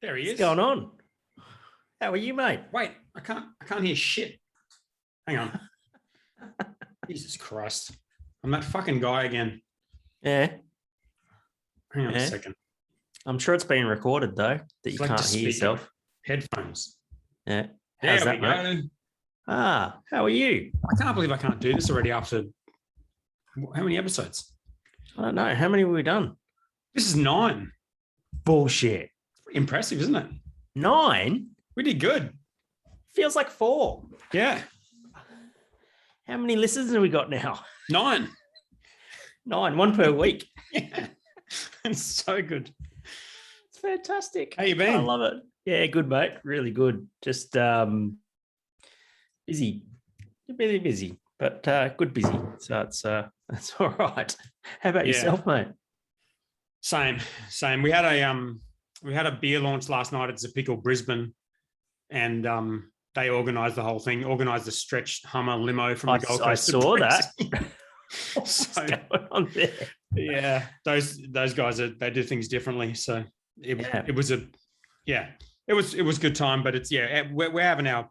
There he What's is. going on? How are you, mate? Wait, I can't hear shit. Hang on. Jesus Christ. I'm that fucking guy again. Yeah. Hang on a second. I'm sure it's being recorded, though, that you can't hear yourself. Headphones. Yeah. There we go. Mate? How are you? I can't believe I can't do this already after how many episodes? I don't know. How many have we done? This is 9. Bullshit. It's pretty impressive, isn't it? 9? We did good. Feels like 4. Yeah. How many listeners have we got now? 9. 9, 1 per week. Yeah. It's so good. It's fantastic. How you been? I love it. Yeah, good, mate. Really good. Just busy. Really busy, but good busy. So it's that's all right. How about yourself, mate? Same. We had a beer launch last night at Zapickle Brisbane, and they organised the whole thing. Organised a stretched Hummer limo from the Gold Coast. I saw that. What's going on there? Yeah, those guys they do things differently. So it was a good time. But it's we're having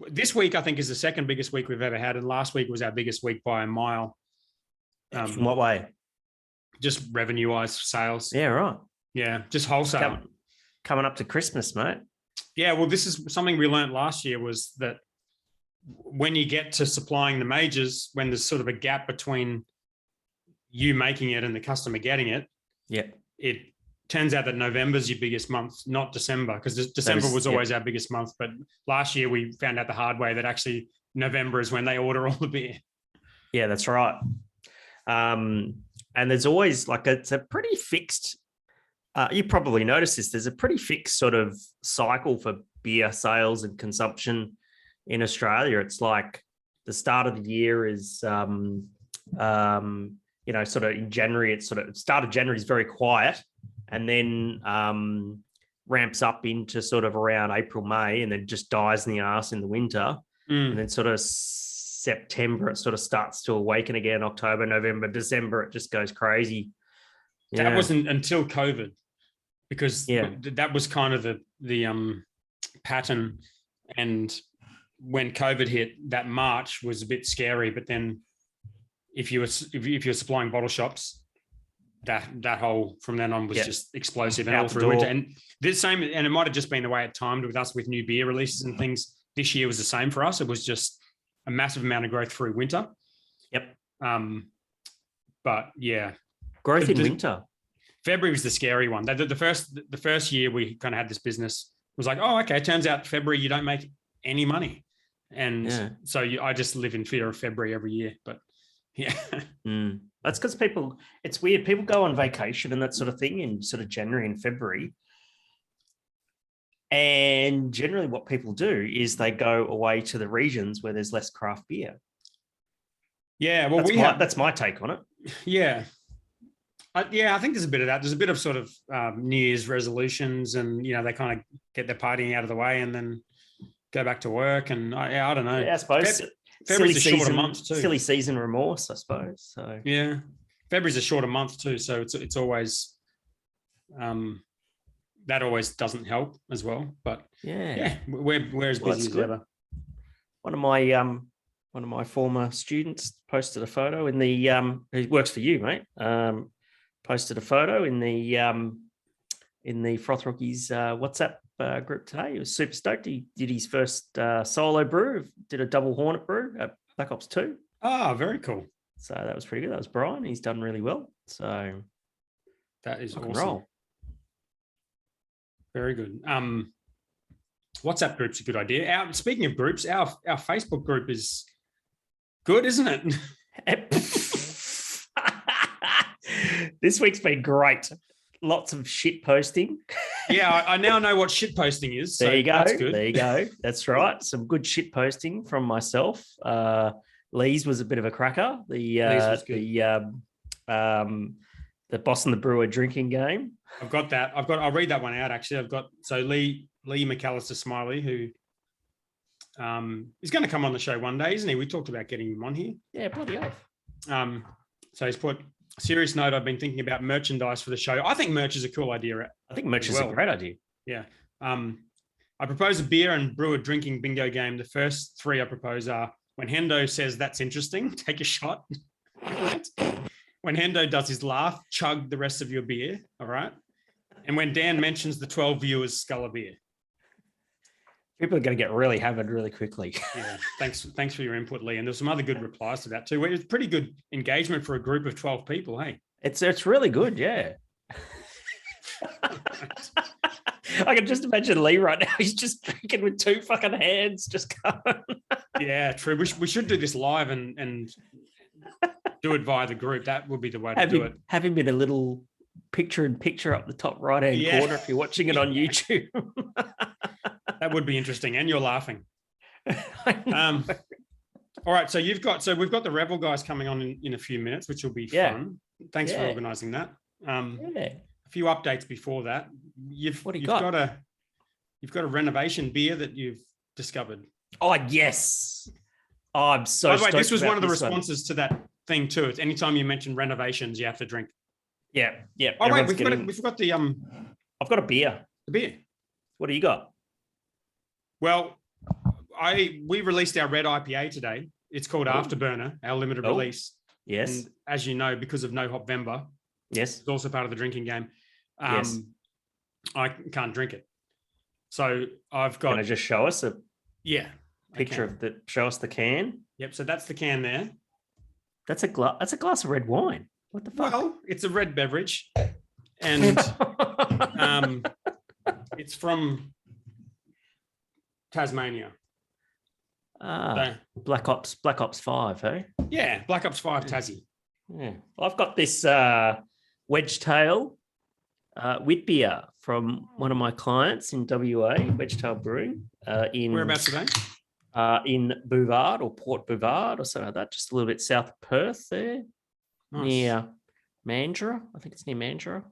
this week I think is the second biggest week we've ever had, and last week was our biggest week by a mile. In what way? Just revenue-wise, sales. Yeah, right. Yeah, just wholesale. Coming up to Christmas, mate. Yeah, well, this is something we learned last year, was that when you get to supplying the majors, when there's sort of a gap between you making it and the customer getting it, it turns out that November's your biggest month, not December, because December was always our biggest month. But last year we found out the hard way that actually November is when they order all the beer. Yeah, that's right. And there's always it's a pretty fixed, you probably noticed this, there's a pretty fixed sort of cycle for beer sales and consumption in Australia. It's like the start of the year is, sort of in January, start of January is very quiet, and then ramps up into sort of around April, May, and then just dies in the arse in the winter. And then sort of September, it sort of starts to awaken again. October, November, December, it just goes crazy. Yeah. That wasn't until COVID, because that was kind of the pattern. And when COVID hit, that March was a bit scary. But then if you're supplying bottle shops, that whole from then on was just explosive and all through winter. And it might have just been the way it timed with us with new beer releases and things. This year was the same for us. It was just a massive amount of growth through winter. Yep. But yeah, growth in winter. February was the scary one. The first year we kind of had this business, was like, oh, okay. It turns out February you don't make any money, and so I just live in fear of February every year. But yeah, that's because it's weird. People go on vacation and that sort of thing in sort of January and February. And generally what people do is they go away to the regions where there's less craft beer. Yeah, well, that's my take on it. Yeah. I think there's a bit of that. There's a bit of sort of New Year's resolutions, and, they kind of get their partying out of the way and then go back to work. And I don't know. Yeah, I suppose. February's a shorter month too. Silly season remorse, I suppose. So yeah, February's a shorter month too. So it's always... that always doesn't help as well, but we're as busy as ever. One of my former students posted a photo in the who works for you, mate. Posted a photo in the Froth Rookies WhatsApp group today. He was super stoked. He did his first solo brew. Did a double Hornet brew at Black Ops 2. Oh, very cool. So that was pretty good. That was Brian. He's done really well. So that is awesome. Roll. Very good. WhatsApp group's a good idea. Speaking of groups, our Facebook group is good, isn't it? This week's been great. Lots of shit posting. Yeah, I now know what shit posting is. There you go. That's good. There you go. That's right. Some good shit posting from myself. Lee's was a bit of a cracker. The Boss and the Brewer drinking game. I've got that. I'll read that one out, actually. Lee McAllister Smiley, who he's going to come on the show one day, isn't he? We talked about getting him on here. Yeah, bloody oath. So he's put, serious note, I've been thinking about merchandise for the show. I think merch is a cool idea. I think merch is a great idea. Yeah. I propose a beer and brewer drinking bingo game. The first three I propose are when Hendo says that's interesting, take a shot. When Hendo does his laugh, chug the rest of your beer. All right. And when Dan mentions the 12 viewers scull a beer. People are going to get really hammered really quickly. Yeah. Thanks for your input, Lee. And there's some other good replies to that too. It's pretty good engagement for a group of 12 people. Hey, it's really good. Yeah. I can just imagine Lee right now. He's just drinking with two fucking hands, just going. Yeah, true. We should do this live and do it via the group. That would be the way to do it. Have him in a little picture up the top right-hand corner if you're watching it on YouTube. That would be interesting. And you're laughing. All right. So we've got the Revel guys coming on in a few minutes, which will be fun. Thanks for organizing that. A few updates before that. You've got a Renovation beer that you've discovered. Oh yes. Oh, I'm so. By the way, this was one of the responses to that thing too. It's anytime you mention renovations, you have to drink. Yeah. Oh wait, we forgot the I've got a beer. The beer. What do you got? Well, we released our red IPA today. It's called Afterburner, our limited release. Yes. And as you know, because of No Hopvember, yes, it's also part of the drinking game. Yes. I can't drink it. So I've got. Can I just show us a picture of the? Show us the can. Yep. So that's the can there. That's a glass of red wine. What the fuck? Well, it's a red beverage, and it's from Tasmania. Black Ops 5, hey? Yeah, Black Ops 5 Tassie. Yeah. I've got this Wedgetail wheat beer from one of my clients in WA, Wedgetail Brewing. Whereabouts today? In Bouvard or Port Bouvard or something like that, just a little bit south of Perth there. Nice. Near Mandurah. I think it's near Mandurah.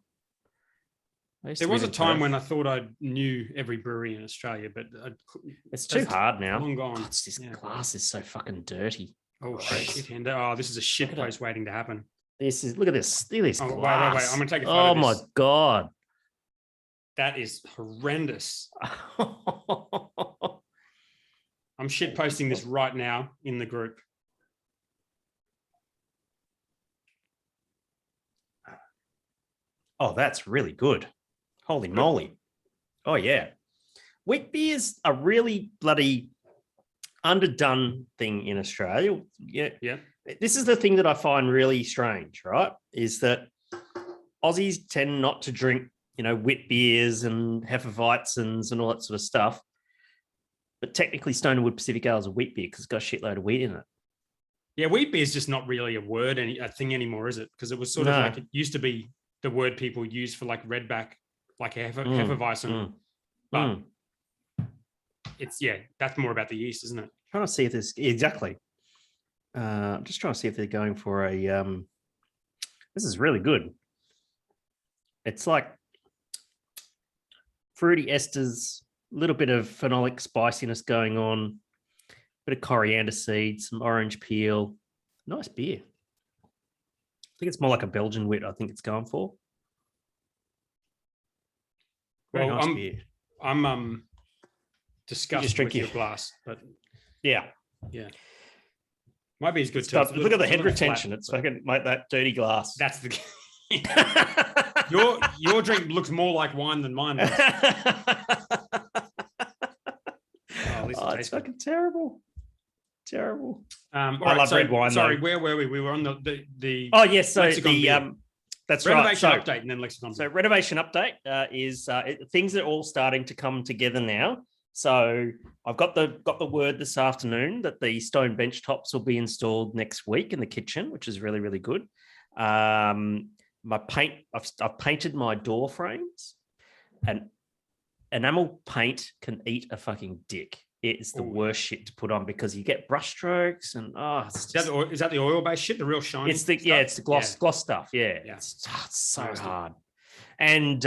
There was a time when I thought I knew every brewery in Australia, but it's too hard now. Long gone. God, this glass is so fucking dirty. Oh shit! Oh, this is a shit post waiting to happen. Look at this. Look at this glass. Wait. I'm gonna take a photo. Oh my god, that is horrendous. I'm shit posting this right now in the group. Oh, that's really good. Holy moly. Oh, yeah. Wheat beer's a really bloody underdone thing in Australia. Yeah. This is the thing that I find really strange, right? Is that Aussies tend not to drink, wheat beers and Hefeweizens and all that sort of stuff. But technically, Stonewood Pacific Ale is a wheat beer because it's got a shitload of wheat in it. Yeah, wheat beer is just not really a thing anymore, is it? Because it was sort of like it used to be the word people use for like redback, like Hefeweizen. But it's, that's more about the yeast, isn't it? Trying to see if there's exactly. I'm just trying to see if they're going for a. This is really good. It's like fruity esters, a little bit of phenolic spiciness going on, a bit of coriander seeds, some orange peel. Nice beer. I think it's more like a Belgian wit. I think it's going for. Very nice beer. I'm disgusted with your glass, but yeah. Might be as good too. Look at the head retention. It's fucking like that dirty glass. That's the. Your drink looks more like wine than mine does. It's fucking terrible. Terrible. I love red wine. Sorry, where were we? We were on the. Oh yes, so Lexicon the that's Renovation right. update and then Lexicon. So Renovation update is things are all starting to come together now. So I've got the word this afternoon that the stone bench tops will be installed next week in the kitchen, which is really, really good. My paint, I've painted my door frames, and enamel paint can eat a fucking dick. It's the worst shit to put on because you get brush strokes and is that the oil-based shit, the real shiny? It's the stuff? It's the gloss stuff. Yeah. It's so hard. And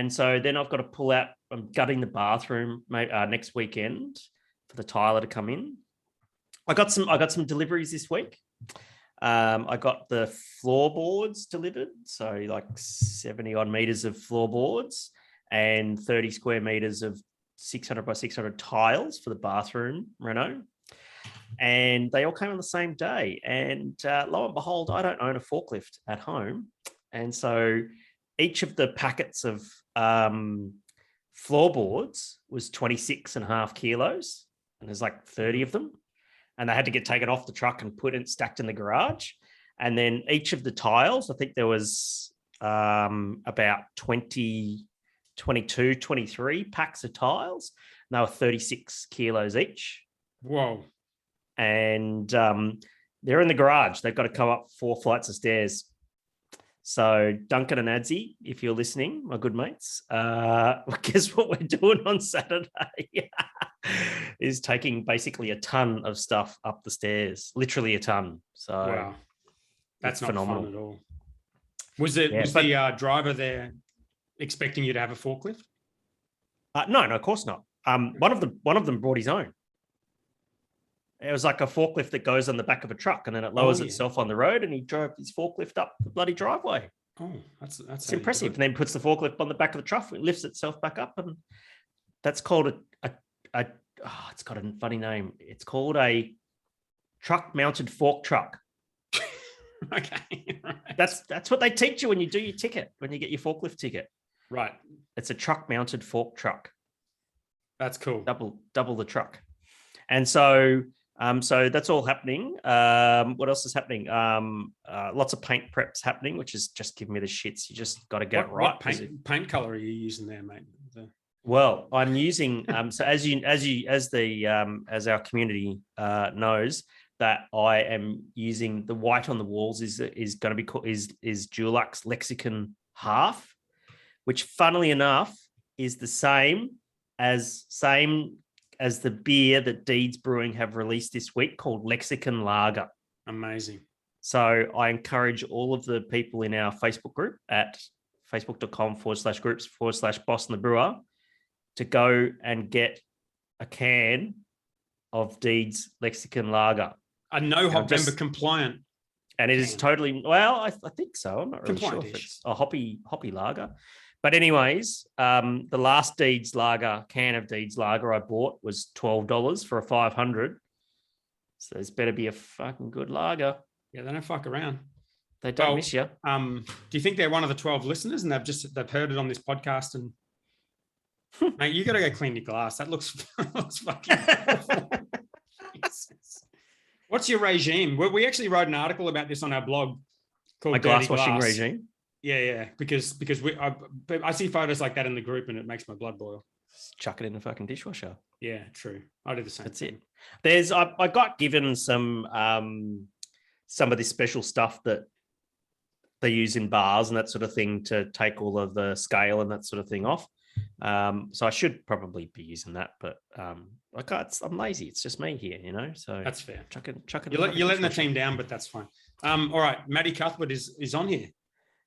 so then I've got to pull out. I'm gutting the bathroom next weekend for the tiler to come in. I got some deliveries this week. I got the floorboards delivered, so like 70 odd meters of floorboards, and 30 square meters of 600 by 600 tiles for the bathroom reno. And they all came on the same day. And lo and behold, I don't own a forklift at home. And so each of the packets of floorboards was 26.5 kilos. And there's like 30 of them. And they had to get taken off the truck and stacked in the garage. And then each of the tiles, I think there was about 20, 22, 23 packs of tiles. And they were 36 kilos each. Whoa. And they're in the garage. They've got to come up 4 flights of stairs. So Duncan and Adzi, if you're listening, my good mates, guess what we're doing on Saturday is taking basically a ton of stuff up the stairs, literally a ton. So wow, that's not phenomenal fun at all. Was the driver there expecting you to have a forklift? No, of course not. One of them brought his own. It was like a forklift that goes on the back of a truck and then it lowers itself on the road, and he drove his forklift up the bloody driveway. Oh, that's impressive. And then puts the forklift on the back of the truck, it lifts itself back up, and that's called it's got a funny name. It's called a truck-mounted fork truck. Okay. Right. That's what they teach you when you do your ticket, when you get your forklift ticket. Right. It's a truck-mounted fork truck. That's cool. Double the truck. And so that's all happening. What else is happening? Lots of paint preps happening, which is just giving me the shits. You just got to get it right. What paint color are you using there, mate? Well, I'm using so as our community knows, that I am using the white on the walls is going to be called is Dulux Lexicon Half, which funnily enough is the same as the beer that Deeds Brewing have released this week called Lexicon Lager. Amazing. So I encourage all of the people in our Facebook group at facebook.com/groups/Boston the Brewer to go and get a can of Deeds Lexicon Lager. A no-hop member compliant. And it is totally, well, I think so. I'm not really sure if it's a hoppy lager. But anyways, the last Deeds Lager, can of Deeds Lager I bought was $12 for a 500. So there's better be a fucking good lager. Yeah, they don't fuck around. They don't miss you. Do you think they're one of the 12 listeners and they've heard it on this podcast and mate, you got to go clean your glass. That looks fucking awful. What's your regime? We actually wrote an article about this on our blog called My glass washing regime. Yeah, because I see photos like that in the group and it makes my blood boil. Just chuck it in the fucking dishwasher. Yeah, true. I do the same. That's it. I got given some of this special stuff that they use in bars and that sort of thing to take all of the scale and that sort of thing off. So I should probably be using that, but I'm lazy. It's just me here, So that's fair. Chuck it. You're letting the team down, but that's fine. All right, Matty Cuthbert is on here.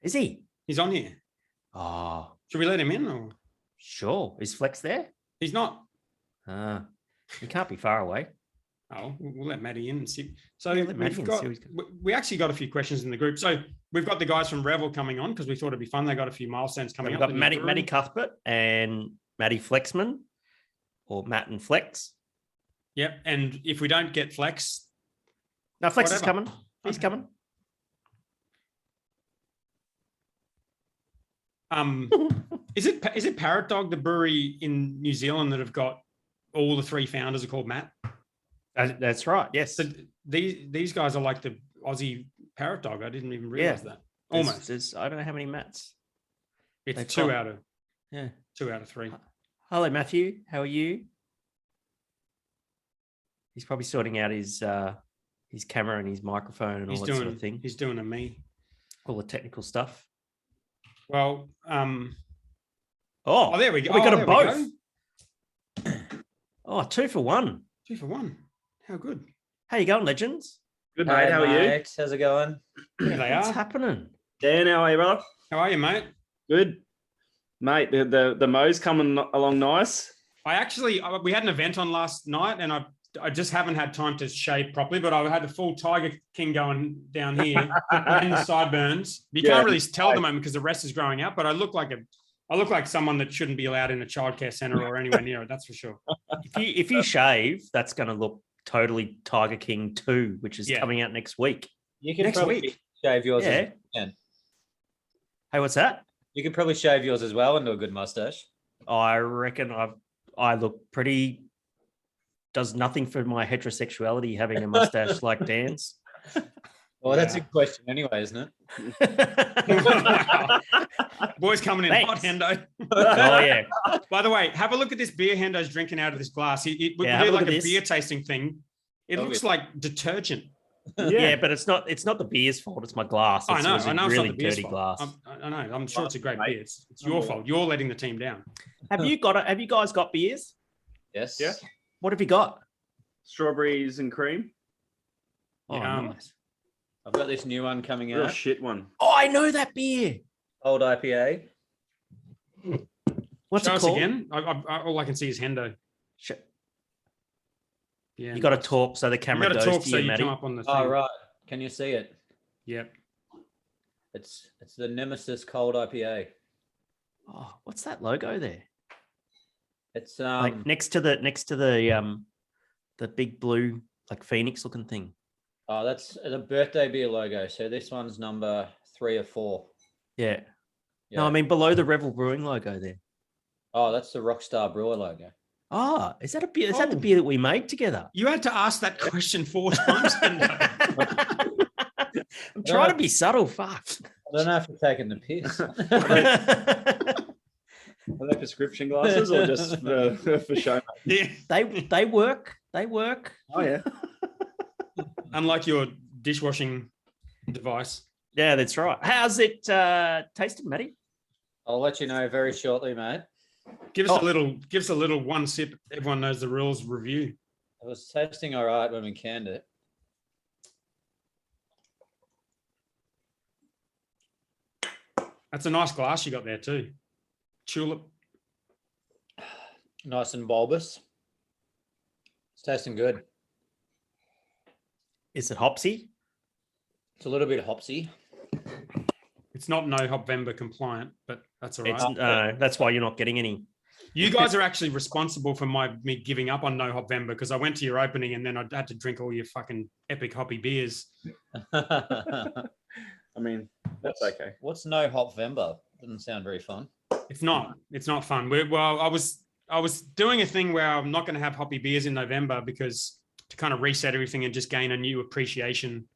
Is he? He's on here. Oh, should we let him in? Or sure. Is Flex there? He's not. He can't be far away. Oh, we'll let Matty in and see. So we actually got a few questions in the group. So we've got the guys from Revel coming on because we thought it'd be fun. They got a few milestones coming up. We've got Matty Cuthbert and Matty Flexman, or Matt and Flex. Yep. And if we don't get Flex, no, Flex is coming. He's coming. Is it Parrot Dog, the brewery in New Zealand that have got all the 3 founders are called Matt? That's right. Yes. So these guys are like the Aussie Parrot Dog. I didn't even realize that. Almost. I don't know how many Matts. It's 2 out of 3. Hello, Matthew. How are you? He's probably sorting out his camera and his microphone and all that sort of thing. He's doing a me. All the technical stuff. Well, there we go. We got them both. 2 for 1. 2 for 1. How good. How you going, legends? Good, mate. How are you? How's it going? There they are. What's happening? Dan, how are you, brother? How are you, mate? Good. Mate, the mo's coming along nice. We had an event on last night and I just haven't had time to shave properly, but I had the full Tiger King going down here and the sideburns. You can't really tell at the moment because the rest is growing out, but I look like I look like someone that shouldn't be allowed in a childcare center or anywhere near it. That's for sure. If you shave, that's going to look totally Tiger King 2, which is coming out next week. You can Next probably week? shave yours. Yeah. Hey, what's that? You could probably shave yours as well and do a good mustache. I reckon I look pretty. Does nothing for my heterosexuality having a mustache like Dan's. Well, that's a question anyway, isn't Wow. Boys coming in hot, Thanks. Hendo. Oh yeah. By the way, have a look at this beer Hendo's drinking out of this glass. We have do a look like at a this. beer tasting thing. It Oh, looks yeah. like detergent. Yeah, but it's not the beer's fault. It's my glass. I know. It's I know. It's really not the beer's dirty fault. glass. I know. I'm sure it's a great Mate. beer. It's your fault. You're letting the team down. Have you guys got beers? Yes. Yeah. What have you got? Strawberries and cream. Oh, Yum. nice. I've got this new one coming Real out. shit one. Oh, I know that beer. Cold IPA. What's Show it us called? again. All I can see is Hendo. Yeah. You got to talk so the You camera got to goes talk to so you, you Matty. come up on the thing. Oh, right. Can you see it? Yep. It's the Nemesis Cold IPA. Oh, what's that logo there? It's Like next to the big blue like phoenix looking thing. oh, that's the birthday beer logo. So this one's number 3 or 4. Yeah. Yeah. No, I mean below the Revel Brewing logo there. Oh, that's the Rockstar Brewer logo. Oh, is that a beer? Is that the Oh. beer that we made together? You had to ask that question 4 times, Hendo. I'm trying to be subtle. Fuck. I don't know if you're taking the piss. Are they prescription glasses or just for show? Yeah. they work. They work. Oh yeah. Unlike your dishwashing device. Yeah, that's right. How's it tasting, Matty? I'll let you know very shortly, mate. Give us a little one sip. Everyone knows the rules review. It was tasting all right when we canned it. That's a nice glass you got there too. Tulip. Nice and bulbous. It's tasting good. Is it hopsy? It's a little bit hopsy. It's not no Hopvember compliant, but that's all right. It's, that's why you're not getting any. You guys are actually responsible for me giving up on no Hopvember because I went to your opening and then I had to drink all your fucking epic hoppy beers. I mean, that's okay. What's no Hopvember? Doesn't sound very fun. It's not fun. I was doing a thing where I'm not going to have hoppy beers in November because to kind of reset everything and just gain a new appreciation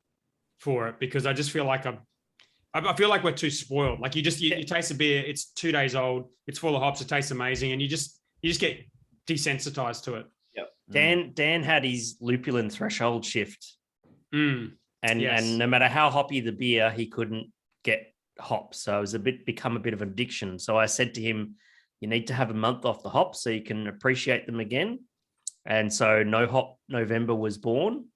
for it, because I just feel like I feel like we're too spoiled. Like you taste a beer, it's 2 days old, it's full of hops, it tastes amazing, and you just get desensitized to it. Yep. Dan had his lupulin threshold shift, Mm. and Yes. no matter how hoppy the beer, he couldn't get hops. So it was become a bit of an addiction. So I said to him, you need to have a month off the hops so you can appreciate them again. And so No Hop November was born.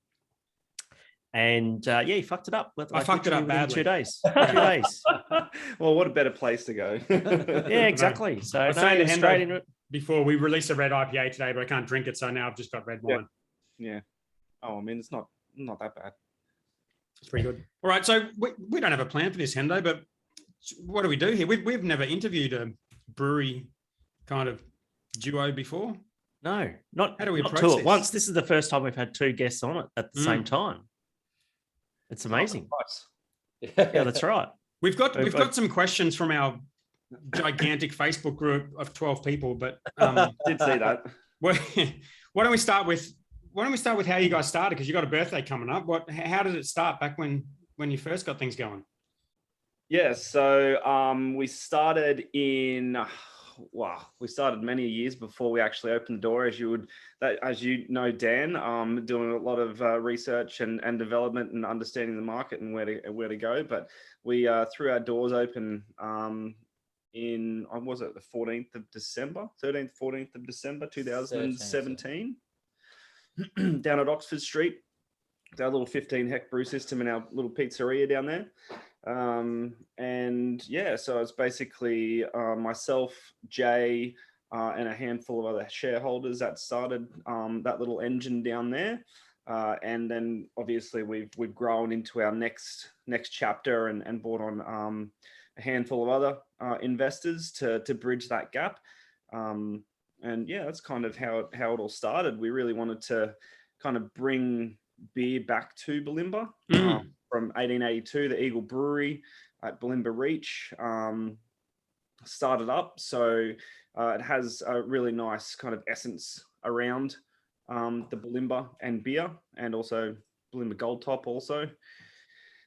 And he fucked it up. I fucked it up within badly. 2 days. 2 days. Well, what a better place to go. Yeah, exactly. So I was saying to no, Hendo straight into it. before we released a red IPA today, but I can't drink it, so now I've just got red wine. Yeah. Oh, I mean, it's not that bad. It's pretty good. All right, so we don't have a plan for this, Hendo, but what do we do here? We've never interviewed a brewery kind of duo before. No, not How do we not approach two this? at once. This is the first time we've had 2 guests on it at the same time. It's amazing. Nice. Yeah, that's right. We've got some questions from our gigantic Facebook group of 12 people, but Did see that. why don't we start with how you guys started? Because you got a birthday coming up. How did it start back when you first got things going? Yeah, so we started we started many years before we actually opened the door, as you know, Dan, doing a lot of research and development and understanding the market and where to go. But we threw our doors open in was it the 14th of December, 13th, 14th of December, 2017, down at Oxford Street. Our little 15-hectare brew system in our little pizzeria down there. So it's basically myself, Jay, and a handful of other shareholders that started that little engine down there. And then obviously we've grown into our next chapter and brought on a handful of other investors to bridge that gap. And yeah, that's kind of how it all started. We really wanted to kind of bring beer back to Bulimba. From 1882, the Eagle Brewery at Bulimba Reach started up. So it has a really nice kind of essence around the Bulimba and beer, and also Bulimba Gold Top also.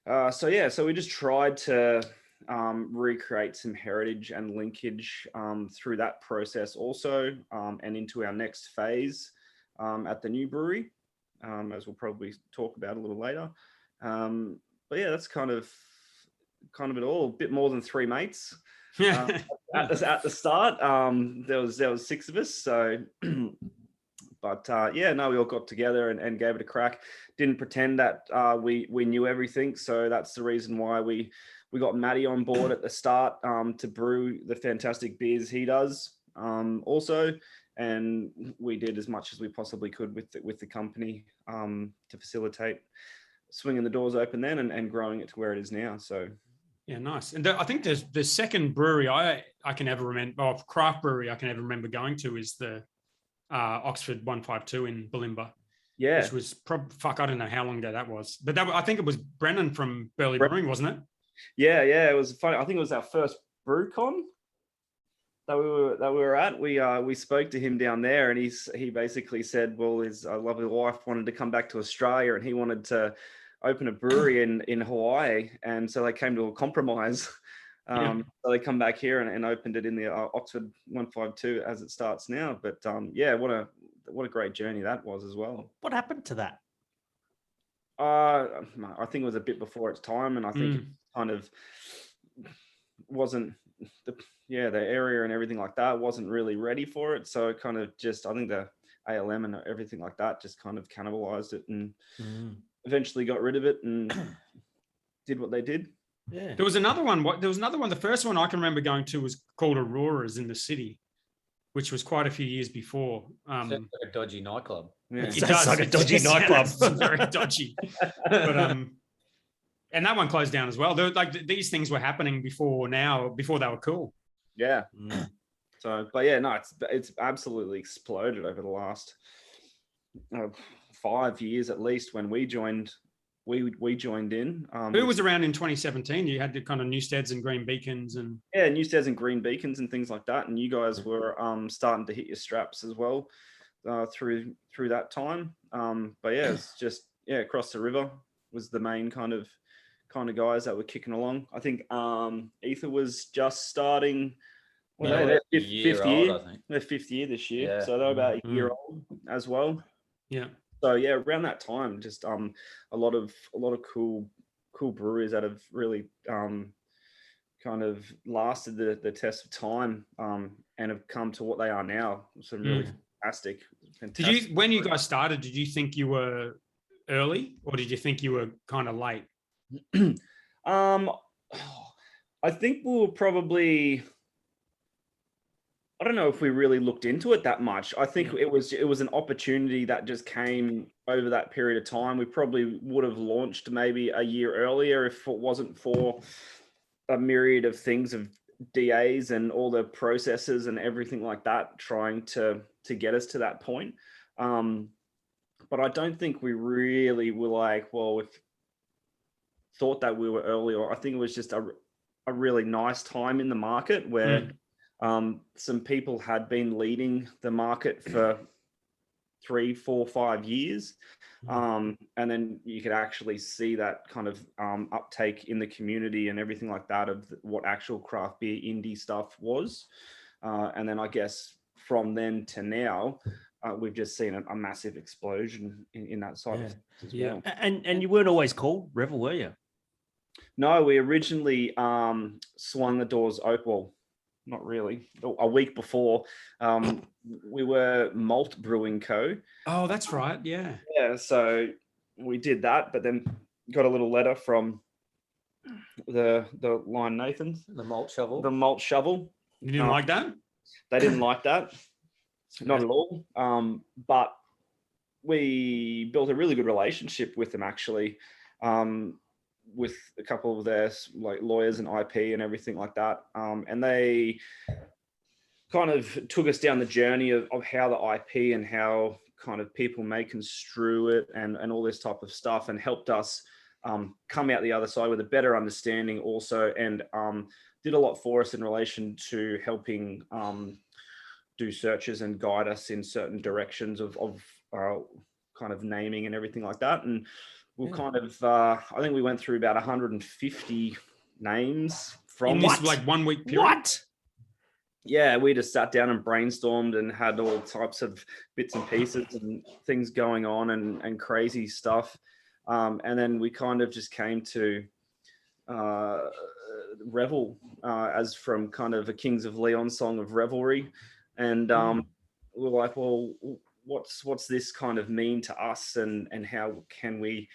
So we just tried to recreate some heritage and linkage through that process also, and into our next phase at the new brewery, as we'll probably talk about a little later. But yeah, that's kind of it all. A bit more than three mates at the start. There was six of us. So, but yeah, no, we all got together and gave it a crack. Didn't pretend that we knew everything. So that's the reason why we got Matty on board at the start to brew the fantastic beers he does also. And we did as much as we possibly could with the company to facilitate swinging the doors open then and growing it to where it is now. So yeah, nice. And I think the second brewery I can ever remember, or craft brewery I can ever remember going to, is the Oxford 152 in Bulimba. Yeah, which was I don't know how long ago that was, but I think it was Brennan from Burley Brewing, wasn't it? Yeah, it was funny. I think it was our first BrewCon that we were at. We spoke to him down there, and he basically said, well, his lovely wife wanted to come back to Australia, and he wanted to open a brewery in Hawaii, and so they came to a compromise. So they come back here and opened it in the Oxford 152 as it starts now. But yeah, what a great journey that was as well. What happened to that? I think it was a bit before its time, and I think it kind of wasn't the area and everything like that wasn't really ready for it. So it kind of just, I think the ALM and everything like that just kind of cannibalized it and eventually got rid of it and did what they did. Yeah. There was another one. The first one I can remember going to was called Aurora's in the city, which was quite a few years before. Sounds like a dodgy nightclub. Yeah. It sounds like a dodgy nightclub. Very dodgy. But and that one closed down as well. These things were happening before they were cool. Yeah. So, but yeah, no, it's absolutely exploded over the last 5 years at least. When we joined, we joined in. Who was around in 2017? You had the kind of Newsteads and Green Beacons and Newsteads and Green Beacons and things like that. And you guys were starting to hit your straps as well through that time. But yeah, it's just across the river was the main kind of guys that were kicking along. I think Ether was just starting. Their fifth year. I think their fifth year this year. Yeah. So they're about a year old as well. Yeah. So yeah, around that time, just a lot of cool breweries that have really kind of lasted the test of time and have come to what they are now. Some really fantastic. When you guys started, did you think you were early, or did you think you were kind of late? I think we were probably. I don't know if we really looked into it that much. I think it was an opportunity that just came over that period of time. We probably would have launched maybe a year earlier if it wasn't for a myriad of things of DAs and all the processes and everything like that trying to get us to that point. But I don't think we really were like, well, if thought that we were earlier. I think it was just a really nice time in the market where some people had been leading the market for 3, 4, 5 years. And then you could actually see that kind of uptake in the community and everything like that of what actual craft beer indie stuff was. And then I guess from then to now, we've just seen a massive explosion in that side of things as well. And you weren't always called Revel, were you? No, we originally swung the doors open. Well, not really. A week before, we were Malt Brewing Co. Oh, that's right. Yeah. Yeah. So we did that, but then got a little letter from the line Nathans. The malt shovel. The malt shovel. You didn't like that? They didn't like that. Not at all. But we built a really good relationship with them, actually. with a couple of their like lawyers and IP and everything like that. And they kind of took us down the journey of how the IP and how kind of people may construe it and all this type of stuff, and helped us come out the other side with a better understanding also, and did a lot for us in relation to helping do searches and guide us in certain directions of kind of naming and everything like that. And we'll kind of, I think we went through about 150 names from in this like 1 week period. What? Yeah, we just sat down and brainstormed and had all types of bits and pieces and things going on and crazy stuff. And then we kind of just came to Revel as from kind of a Kings of Leon song of revelry. And we were like, well, what's this kind of mean to us, and how can we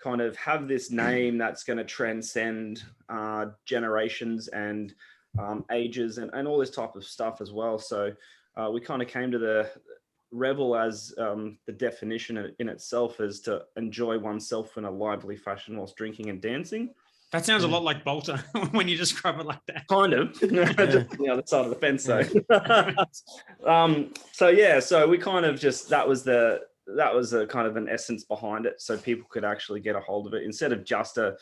kind of have this name that's going to transcend generations and ages and all this type of stuff as well. So we kind of came to the Revel as the definition in itself is to enjoy oneself in a lively fashion whilst drinking and dancing. That sounds a lot like Bolter when you describe it like that. Kind of, just on the other side of the fence though. So we kind of just, that was a kind of an essence behind it, so people could actually get a hold of it instead of just a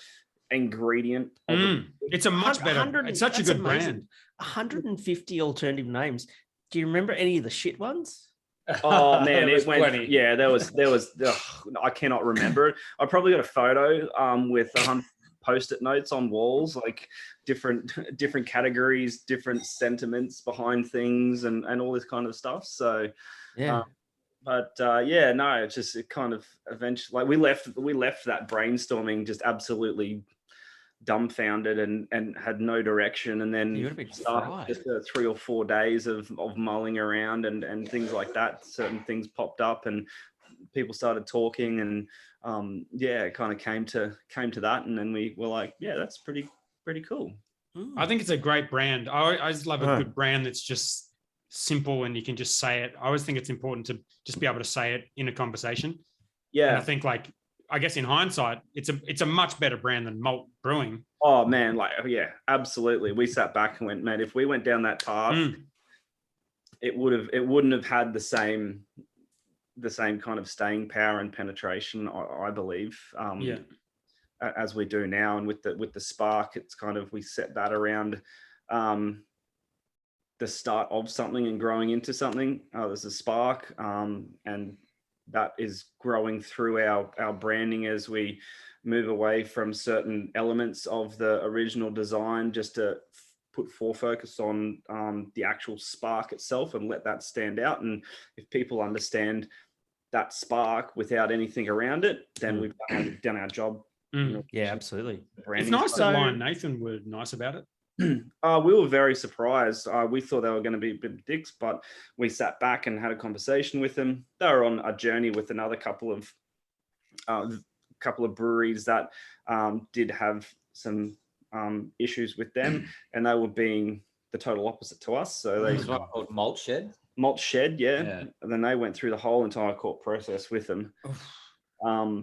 ingredient. It's a much better, it's such a good brand. 150 alternative names. Do you remember any of the shit ones? Oh man, There was it went. plenty. Yeah, there was. I cannot remember it. I probably got a photo with 100 post-it notes on walls, like different categories, different sentiments behind things, and all this kind of stuff. So Yeah. It's just it kind of eventually, like we left that brainstorming just absolutely dumbfounded and had no direction, and then You would have been started fried. just 3 or 4 days of mulling around and things like that. Certain things popped up and people started talking, and it kind of came to that, and then we were like, yeah, that's pretty cool. I think it's a great brand. I always love a good brand that's just simple and you can just say it. I always think it's important to just be able to say it in a conversation. Yeah. And I think, like, I guess in hindsight, it's a much better brand than malt brewing. Oh man, like, yeah, absolutely. We sat back and went, man, if we went down that path, it wouldn't have had the same kind of staying power and penetration, I believe, as we do now. And with the spark, it's kind of, we set that around the start of something and growing into something. There's a spark, and that is growing through our branding as we move away from certain elements of the original design, just to put focus on the actual spark itself and let that stand out. And if people understand that spark without anything around it, then we've done our job. Yeah, absolutely. It's nice that Lion Nathan were nice about it. We were very surprised. We thought they were going to be a bit dicks, but we sat back and had a conversation with them. They were on a journey with another couple of breweries that did have some issues with them, and they were being the total opposite to us. So they called Malt Shed. Malt Shed, yeah. And then they went through the whole entire court process with them. I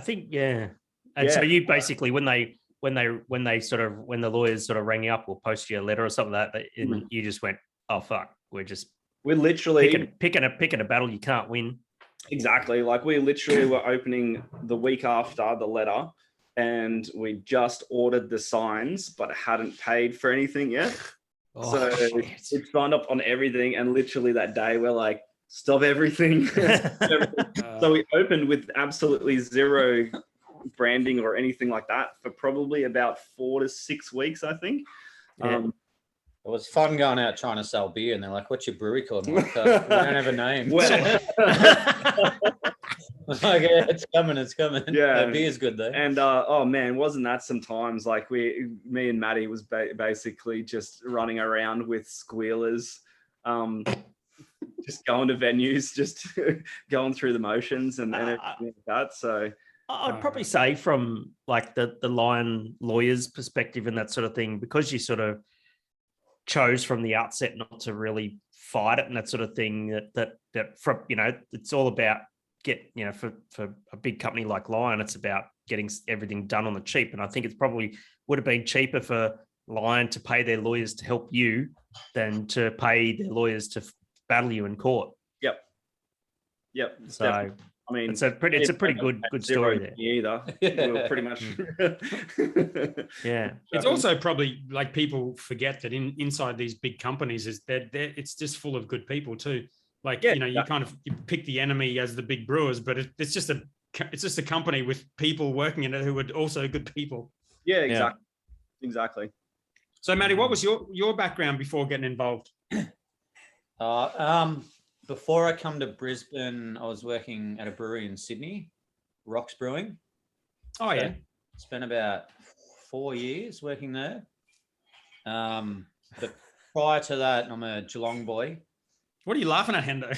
think, yeah. And so you basically, when the lawyers sort of rang you up or posted you a letter or something like that, and you just went, oh fuck, we're literally picking a battle you can't win. Exactly. Like, we literally were opening the week after the letter, and we just ordered the signs but hadn't paid for anything yet. So we signed up on everything, and literally that day we're like, stop everything. So we opened with absolutely zero branding or anything like that for probably about 4 to 6 weeks, I think. It was fun going out trying to sell beer, and they're like, what's your brewery called? I'm like, we don't have a name. Like, yeah, it's coming. Yeah, the beer's good though. And oh man, wasn't that sometimes, like, me and Matty was basically just running around with squealers, just going to venues, just going through the motions and everything like that. So I'd probably say, from like the Lion lawyers' perspective and that sort of thing, because you sort of chose from the outset not to really fight it and that sort of thing, that from, it's all about for a big company like Lion, it's about getting everything done on the cheap. And I think it's probably would have been cheaper for Lion to pay their lawyers to help you than to pay their lawyers to battle you in court. Yep. So Definitely. I mean, it's a pretty good story there. Either we'll pretty much. Yeah. It's also probably like people forget that inside these big companies is that it's just full of good people too. Like, you know, you pick the enemy as the big brewers, but it's just a company with people working in it who are also good people. Yeah, exactly. Exactly. So, Matty, what was your background before getting involved? Before I come to Brisbane, I was working at a brewery in Sydney, Rocks Brewing. Oh, yeah. Spent about 4 years working there. But prior to that, I'm a Geelong boy. What are you laughing at, Hendo?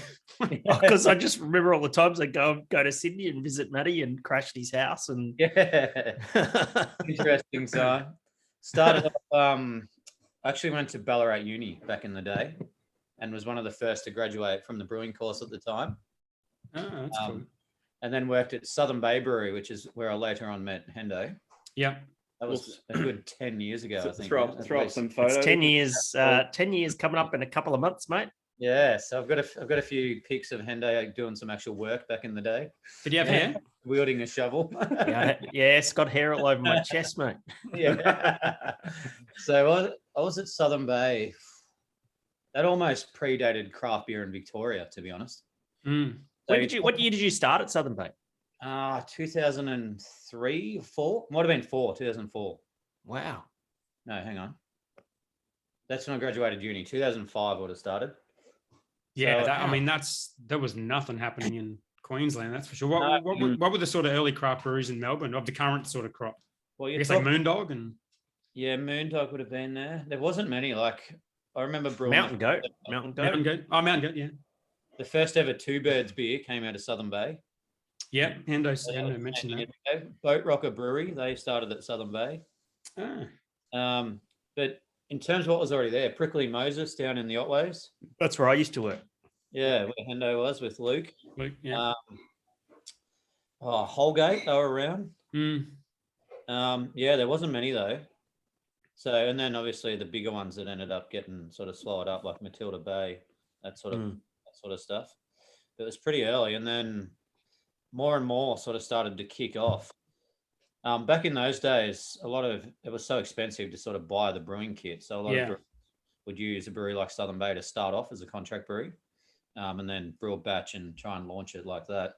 Because I just remember all the times I go to Sydney and visit Matty and crash at his house. And Interesting. So started off, I actually went to Ballarat Uni back in the day and was one of the first to graduate from the brewing course at the time. Oh, that's cool. And then worked at Southern Bay Brewery, which is where I later on met Hendo. Yeah. That was a good 10 years ago, I think. Throw up some photos. It's 10 years, 10 years coming up in a couple of months, mate. Yeah, so I've got a few pics of Hendo doing some actual work back in the day. Did you have hair? Wielding a shovel. Yeah, it's got hair all over my chest, mate. Yeah. So I was at Southern Bay. That almost predated craft beer in Victoria, to be honest. Mm. What year did you start at Southern Bay? 2003 or 4? Might have been 2004. Wow. No, hang on. That's when I graduated uni. 2005 I would have started. Yeah, So, there was nothing happening in Queensland, that's for sure. What were the sort of early craft breweries in Melbourne of the current sort of crop? Well, I guess like Moondog and Moondog would have been there. There wasn't many. Like I remember brewing Mountain Goat. Mountain Goat. Oh, Mountain Goat, yeah. The first ever Two Birds beer came out of Southern Bay. Yeah, Hendo mentioned that. Boat Rocker Brewery, they started at Southern Bay. Ah. But in terms of what was already there, Prickly Moses down in the Otways. That's where I used to work. Yeah, where Hendo was with Luke. Yeah. Holgate, they were around. Mm. Yeah, there wasn't many though. So, and then obviously the bigger ones that ended up getting sort of swallowed up, like Matilda Bay, that sort of stuff. But it was pretty early, and then more and more sort of started to kick off. Back in those days, it was so expensive to sort of buy the brewing kit. So a lot of brewers would use a brewery like Southern Bay to start off as a contract brewery, and then brew a batch and try and launch it like that.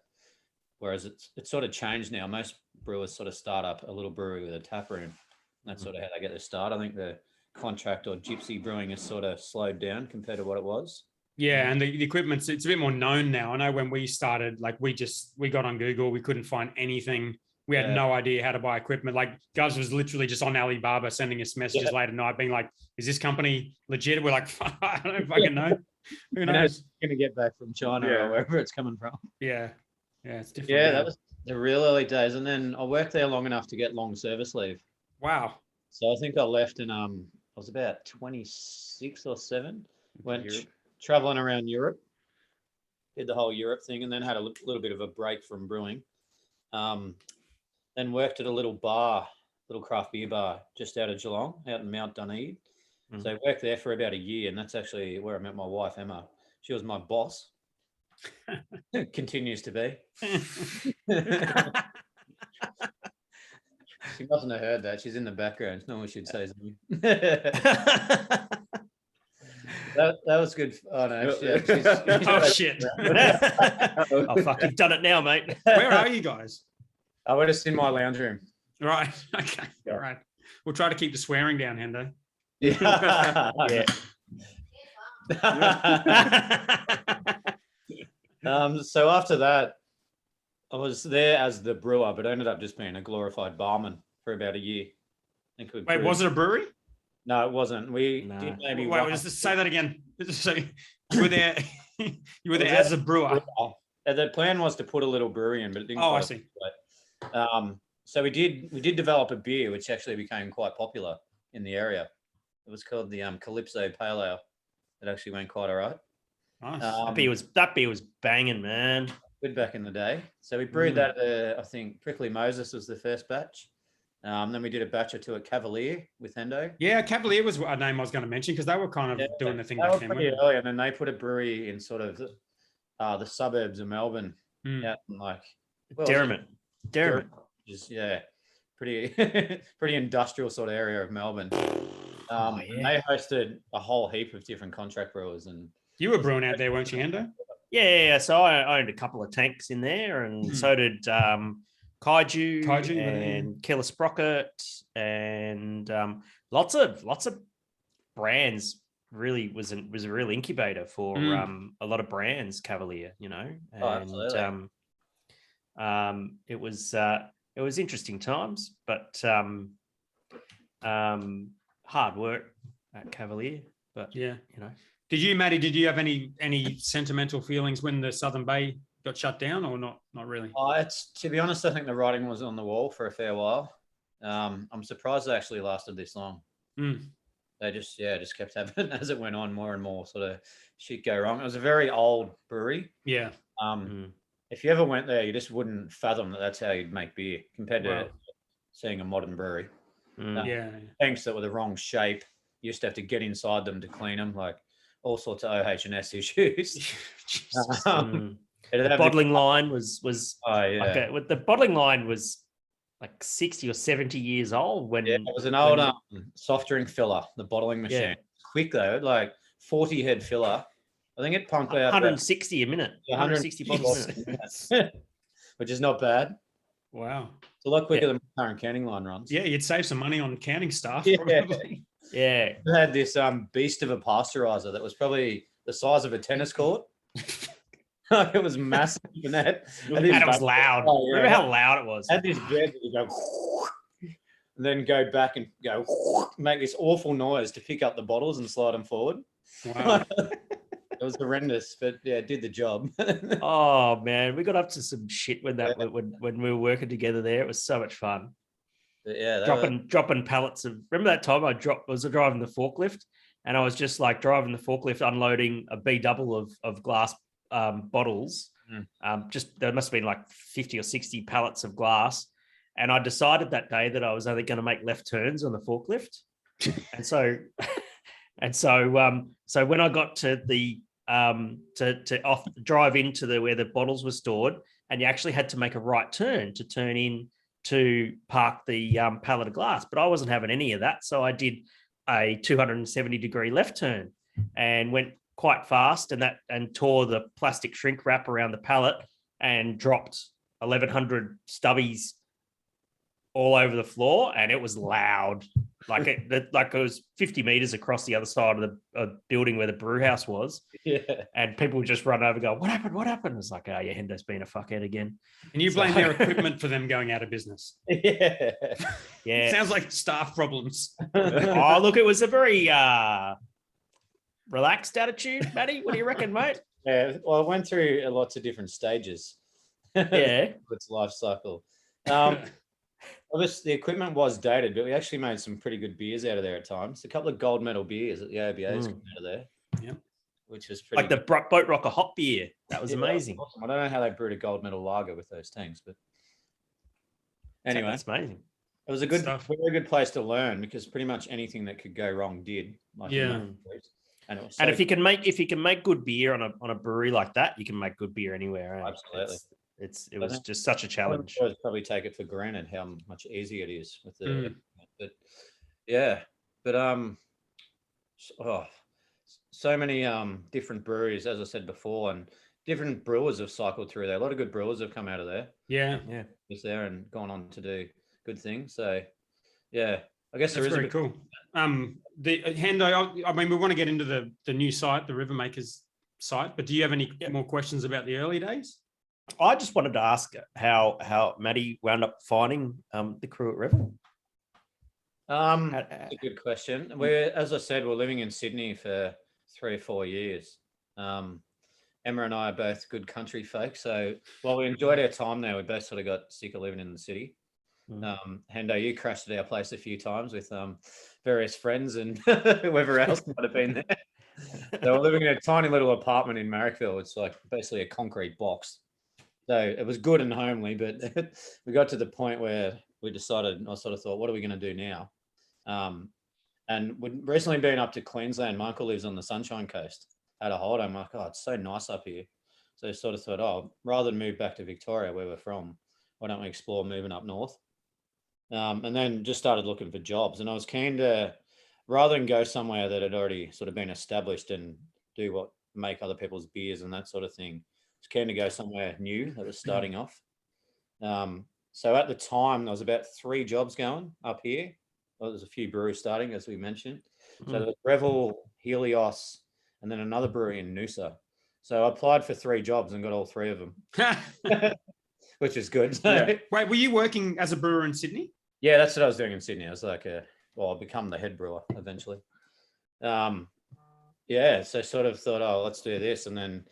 Whereas it's sort of changed now. Most brewers sort of start up a little brewery with a tap room. That's sort of how they get their start. I think the contract or gypsy brewing has sort of slowed down compared to what it was. Yeah, and the equipment's it's a bit more known now. I know when we started, like we got on Google, we couldn't find anything. We had no idea how to buy equipment. Like Guz was literally just on Alibaba sending us messages late at night being like, is this company legit? We're like, I don't fucking know. Who knows? Going to get back from China or wherever it's coming from. Yeah. Yeah, it's different. Yeah, that was the real early days. And then I worked there long enough to get long service leave. Wow. So I think I left and I was about 26 or 7. Went traveling around Europe, did the whole Europe thing, and then had a little bit of a break from brewing. Then worked at a little craft beer bar just out of Geelong, out in Mount Dunedin. So I worked there for about a year, and that's actually where I met my wife, Emma. She was my boss. Continues to be. She mustn't have heard that. She's in the background. No one should say something. That was good. Oh no! Oh shit! Oh fuck! You've done it now, mate. Where are you guys? We're just in my lounge room. Right. Okay. All right. We'll try to keep the swearing down, Hendo. Yeah. So after that, I was there as the brewer, but I ended up just being a glorified barman for about a year. Wait, was it a brewery? No, it wasn't. We did maybe. Wait, just say that again. So you were there. You were there as a brewer. The plan was to put a little brewery in, but it didn't. Oh, I see. So we did develop a beer, which actually became quite popular in the area. It was called the Calypso Paleo. It actually went quite all right. Nice. That beer was banging, man. good back in the day. So we brewed that. I think Prickly Moses was the first batch. Then we did a batch or two at Cavalier with Hendo. Yeah, Cavalier was a name I was going to mention because they were kind of doing the thing back then. Pretty early, and then they put a brewery in sort of the suburbs of Melbourne, out in Derrimut. Just pretty pretty industrial sort of area of Melbourne. And they hosted a whole heap of different contract brewers, and you were brewing out there, weren't you, Hendo? Yeah. So I owned a couple of tanks in there, and so did Kaiju and Killer Sprocket, and lots of brands. Really was a real incubator for a lot of brands. Cavalier, and it was interesting times, but hard work at Cavalier. But did you, Matty? Did you have any sentimental feelings when the Southern Bay got shut down, or not? Not really. It's, to be honest, I think the writing was on the wall for a fair while. I'm surprised they actually lasted this long. They just kept happening as it went on. More and more sort of shit go wrong. It was a very old brewery. Yeah. If you ever went there, you just wouldn't fathom that that's how you'd make beer compared to seeing a modern brewery. Tanks that were the wrong shape. You used to have to get inside them to clean them, like all sorts of OH&S issues. The bottling line was the bottling line was like 60 or 70 years old when it was an old soft drink filler, the bottling machine. Quick though, like 40 head filler. I think it pumped out 160 a minute. 160 bottles a minute. Which is not bad. Wow. It's a lot quicker than my current canning line runs. Yeah, you'd save some money on canning stuff. Probably. Yeah. We had this beast of a pasteurizer that was probably the size of a tennis court. It was massive. And it was loud. Oh, yeah. Remember how loud it was? Had this bed that you go and then go back and go make this awful noise to pick up the bottles and slide them forward. Wow. It was horrendous, but yeah, it did the job. Oh man, we got up to some shit when we were working together there. It was so much fun. But yeah, dropping pallets of. Remember that time I was driving the forklift, and I was just like driving the forklift, unloading a B double of glass bottles. Just there must have been like 50 or 60 pallets of glass, and I decided that day that I was only going to make left turns on the forklift, and so. So when I got to the to drive into where the bottles were stored, and you actually had to make a right turn to turn in to park the pallet of glass, but I wasn't having any of that, so I did a 270-degree left turn and went quite fast, and tore the plastic shrink wrap around the pallet and dropped 1,100 stubbies all over the floor, and it was loud. Like it was 50 meters across the other side of the building where the brew house was. Yeah. And people would just run over and go, what happened? What happened? It's like, oh, yeah, Hendo's been a fuckhead again. And you blame their equipment for them going out of business. Yeah. Yeah. Sounds like staff problems. Oh, look, it was a very relaxed attitude, Matty. What do you reckon, mate? Yeah. Well, I went through lots of different stages. Yeah. Its life cycle. Obviously, the equipment was dated, but we actually made some pretty good beers out of there at times. A couple of gold medal beers at the ABA's come out of there. Yep. Which was pretty like the Boat Rocker hot beer. That was amazing. Awesome. I don't know how they brewed a gold medal lager with those tanks, but anyway. That's amazing. It was a very good place to learn, because pretty much anything that could go wrong did. And if you can make good beer on a brewery like that, you can make good beer anywhere. Right? Absolutely. It was just such a challenge. I probably take it for granted how much easier it is with the, but yeah, but so many different breweries, as I said before, and different brewers have cycled through there. A lot of good brewers have come out of there. Yeah, was there and gone on to do good things. So yeah, I guess that's very cool. The Hendo, I mean, we want to get into the new site, the River Makers site, but do you have any more questions about the early days? I just wanted to ask how Matty wound up finding the crew at Revel. That's a good question. As I said, we're living in Sydney for 3 or 4 years. Emma and I are both good country folk, so while we enjoyed our time there, we both sort of got sick of living in the city. Hendo, you crashed at our place a few times with various friends and whoever else might have been there. So we're living in a tiny little apartment in Marrickville. It's like basically a concrete box. So it was good and homely, but we got to the point where we decided, I sort of thought, what are we going to do now? And we'd recently been up to Queensland. My uncle lives on the Sunshine Coast. Had a holiday. I'm like, oh, it's so nice up here. So I sort of thought, oh, rather than move back to Victoria, where we're from, why don't we explore moving up north? And then just started looking for jobs. And I was keen to, rather than go somewhere that had already sort of been established and make other people's beers and that sort of thing, I was keen to go somewhere new that was starting off. So at the time, there was about 3 jobs going up here. Well, there's a few breweries starting, as we mentioned. So there was Revel, Helios, and then another brewery in Noosa. So I applied for 3 jobs and got all 3 of them, which is good. Yeah. Wait, were you working as a brewer in Sydney? Yeah, that's what I was doing in Sydney. I was like, I'll become the head brewer eventually. Yeah, so sort of thought, oh, let's do this. And then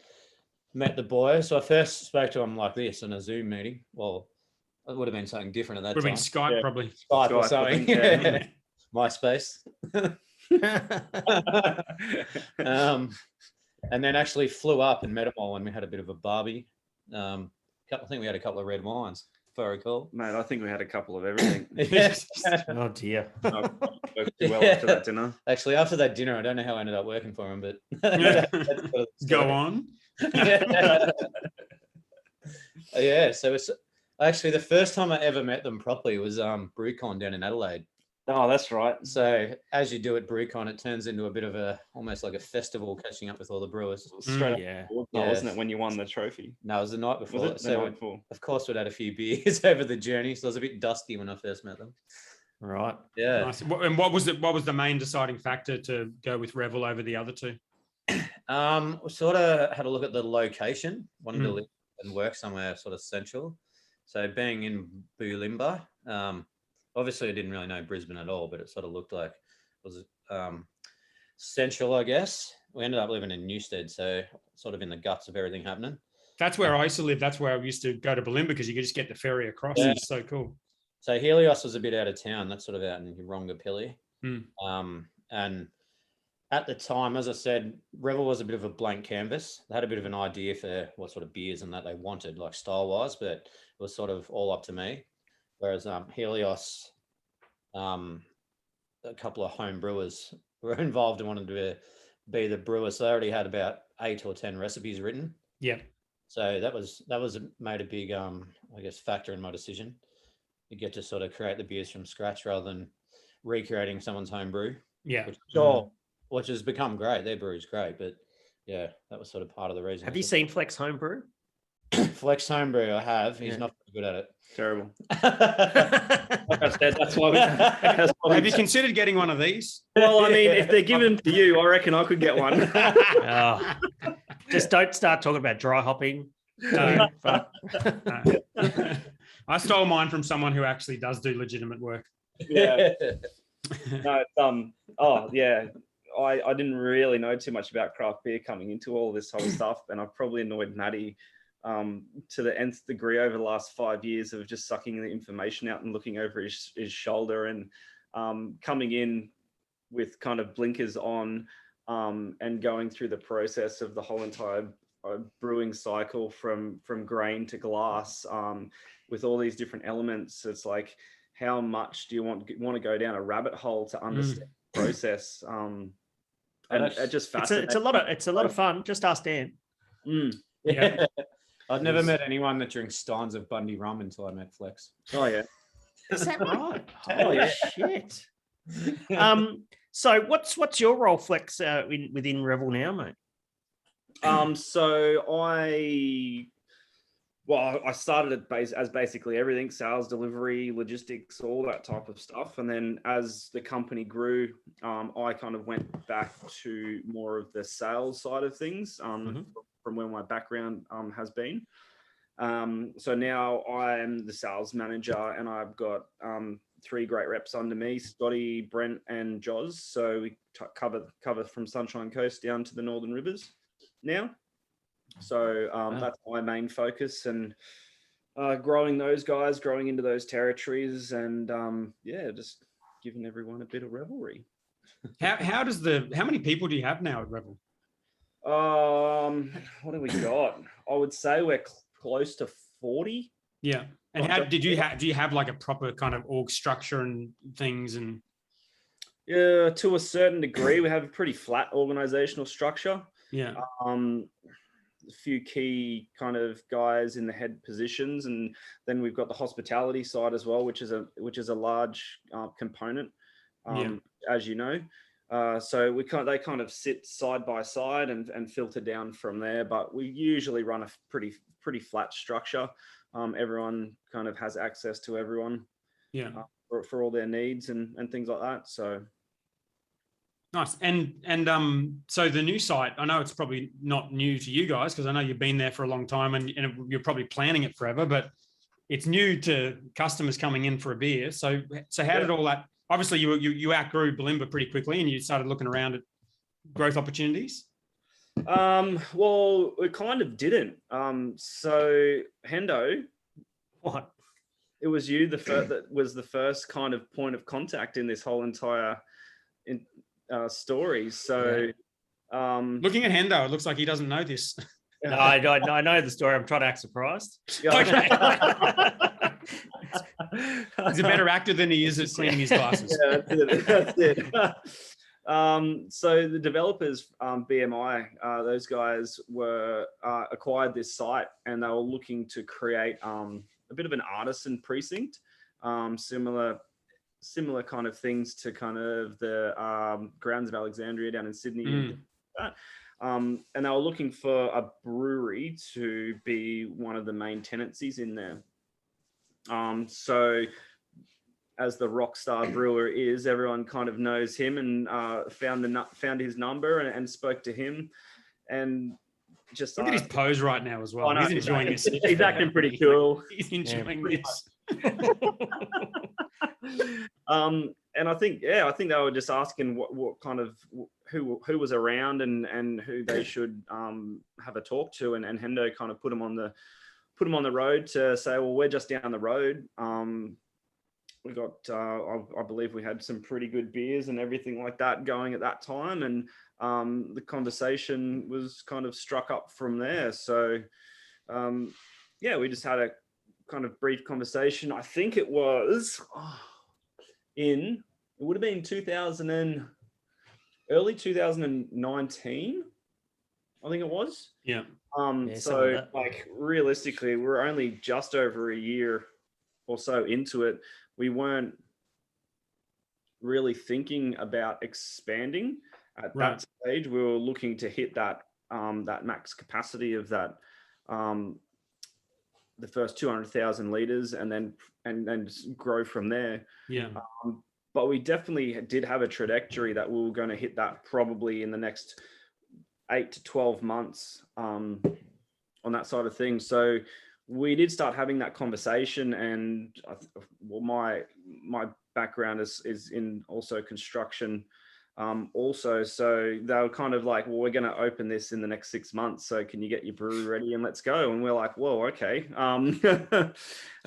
met the boys. So I first spoke to them like this in a Zoom meeting. Well, it would have been something different at that time. Would have been Skype, probably. Skype or something. Yeah. MySpace. And then actually flew up and met them all, and we had a bit of a barbie. I think we had a couple of red wines, if I recall. Mate, I think we had a couple of everything. Oh dear. Worked too well after that dinner. Actually, after that dinner, I don't know how I ended up working for him, but Go on. Yeah, so it's actually the first time I ever met them properly was BrewCon down in Adelaide. Oh, that's right. So as you do at BrewCon, it turns into a bit of almost like a festival, catching up with all the brewers. Straight Yeah. up, wasn't it, when you won the trophy? No, it was the night before. Was it the night before? Of course, we'd had a few beers over the journey, so I was a bit dusty when I first met them. Right. Yeah. Nice. And what was the main deciding factor to go with Revel over the other 2? We sort of had a look at the location, wanted to live and work somewhere sort of central. So being in Bulimba, obviously I didn't really know Brisbane at all, but it sort of looked like it was central, I guess. We ended up living in Newstead, so sort of in the guts of everything happening. That's where I used to live. That's where I used to go to Bulimba, because you could just get the ferry across. Yeah. It's so cool. So Helios was a bit out of town. That's sort of out in Ronga and at the time, as I said, Revel was a bit of a blank canvas. They had a bit of an idea for what sort of beers and that they wanted, like style-wise, but it was sort of all up to me. Whereas Helios, a couple of home brewers were involved and wanted to be the brewer. So they already had about 8 or 10 recipes written. Yeah. So that was made a big, I guess, factor in my decision. You get to sort of create the beers from scratch rather than recreating someone's home brew. Yeah. Which has become great. Their brew's great, but yeah, that was sort of part of the reason. Have you seen Flex Homebrew? Flex Homebrew? I have. He's not very good at it. Terrible. Like I said, that's why Have you considered getting one of these? Well, I mean, if they're given to you, I reckon I could get one. Oh. Just don't start talking about dry hopping. No. I stole mine from someone who actually does do legitimate work. Yeah. No, oh yeah. I didn't really know too much about craft beer coming into all this whole stuff, and I've probably annoyed Matty to the nth degree over the last 5 years of just sucking the information out and looking over his shoulder and coming in with kind of blinkers on and going through the process of the whole entire brewing cycle from grain to glass with all these different elements. It's like, how much do you want to go down a rabbit hole to understand the process? And it just fascinates. It's a lot of fun. Just ask Dan. Yeah. I've never met anyone that drinks steins of Bundy rum until I met Flex. Oh yeah. Is that right? Oh yeah. Shit. So what's your role, Flex, within Revel now, mate? So I started as basically everything: sales, delivery, logistics, all that type of stuff. And then as the company grew, I kind of went back to more of the sales side of things from where my background has been. So now I am the sales manager, and I've got 3 great reps under me: Scotty, Brent, and Joz. So we cover from Sunshine Coast down to the Northern Rivers now. So that's my main focus, and growing those guys, growing into those territories, and just giving everyone a bit of revelry. How many people do you have now at Revel? What do we got? I would say we're close to 40. Yeah. And how do you have like a proper kind of org structure and things? And yeah, to a certain degree, we have a pretty flat organizational structure. Yeah. A few key kind of guys in the head positions, and then we've got the hospitality side as well, which is a large component, as you know. So they kind of sit side by side and filter down from there. But we usually run a pretty flat structure. Everyone kind of has access to everyone. Yeah. For all their needs and things like that. So. Nice. And so the new site, I know it's probably not new to you guys because I know you've been there for a long time and you're probably planning it forever, but it's new to customers coming in for a beer. So how did all that, obviously you outgrew Bulimba pretty quickly and you started looking around at growth opportunities? Well, we kind of didn't. So Hendo. What? It was you that was the first kind of point of contact in this whole entire story. So, looking at Hendo, it looks like he doesn't know this. No, I know the story. I'm trying to act surprised. Okay. He's a better actor than he is at cleaning his glasses. Yeah, that's it. So the developers, BMI, those guys were acquired this site, and they were looking to create a bit of an artisan precinct, similar kind of things to kind of the Grounds of Alexandria down in Sydney. And they were looking for a brewery to be one of the main tenancies in there. So as the rock star brewer is, everyone kind of knows him, and found his number and spoke to him, and just look at his pose right now as well. Oh, no, he's enjoying this. He's acting pretty cool. He's enjoying this. And I think they were just asking what kind of who was around and who they should have a talk to, and Hendo kind of put him on the road to say, well, we're just down the road. We got I believe we had some pretty good beers and everything like that going at that time, and the conversation was kind of struck up from there. So we just had a kind of brief conversation. I think it was it would have been early 2019, I think it was. Yeah. So like realistically, we're only just over a year or so into it. We weren't really thinking about expanding at that stage. We were looking to hit that max capacity of that the first 200,000 liters, and then grow from there. Yeah. But we definitely did have a trajectory that we were going to hit that probably in the next 8 to 12 months on that side of things. So we did start having that conversation, and my background is in also construction. Also, so they were kind of like, well, we're going to open this in the next 6 months, so can you get your brewery ready and let's go? And we're like, well, okay.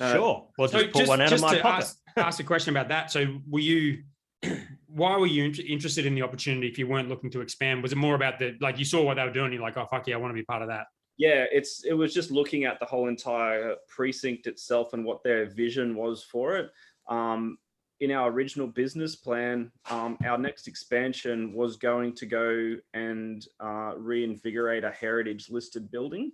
Sure. Well, just pull one out of my pocket. Ask a question about that. So why were you interested in the opportunity if you weren't looking to expand? Was it more about you saw what they were doing, you're like, oh, fuck yeah, I want to be part of that? Yeah, it was just looking at the whole entire precinct itself and what their vision was for it. In our original business plan, our next expansion was going to go and reinvigorate a heritage listed building.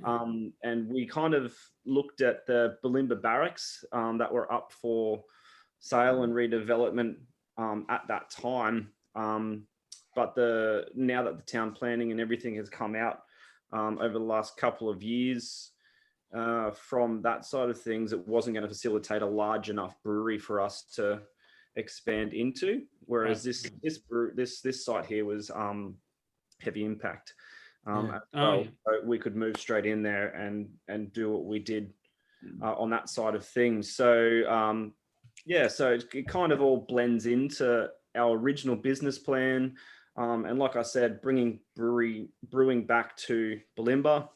And we kind of looked at the Bulimba barracks that were up for sale and redevelopment at that time. But now that the town planning and everything has come out over the last couple of years, from that side of things, it wasn't going to facilitate a large enough brewery for us to expand into. Whereas this site here was heavy impact. So we could move straight in there and do what we did on that side of things. So so it kind of all blends into our original business plan. And like I said, bringing brewing back to Bulimba,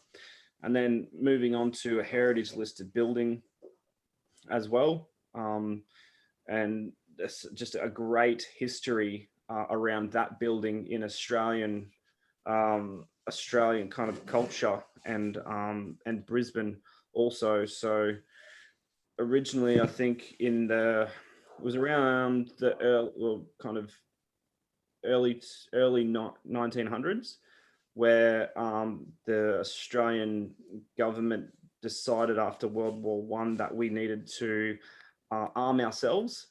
and then moving on to a heritage listed building as well. And it's just a great history around that building in Australian Australian kind of culture and Brisbane also. So originally, I think it was around the early 1900s, where the Australian government decided after World War One that we needed to arm ourselves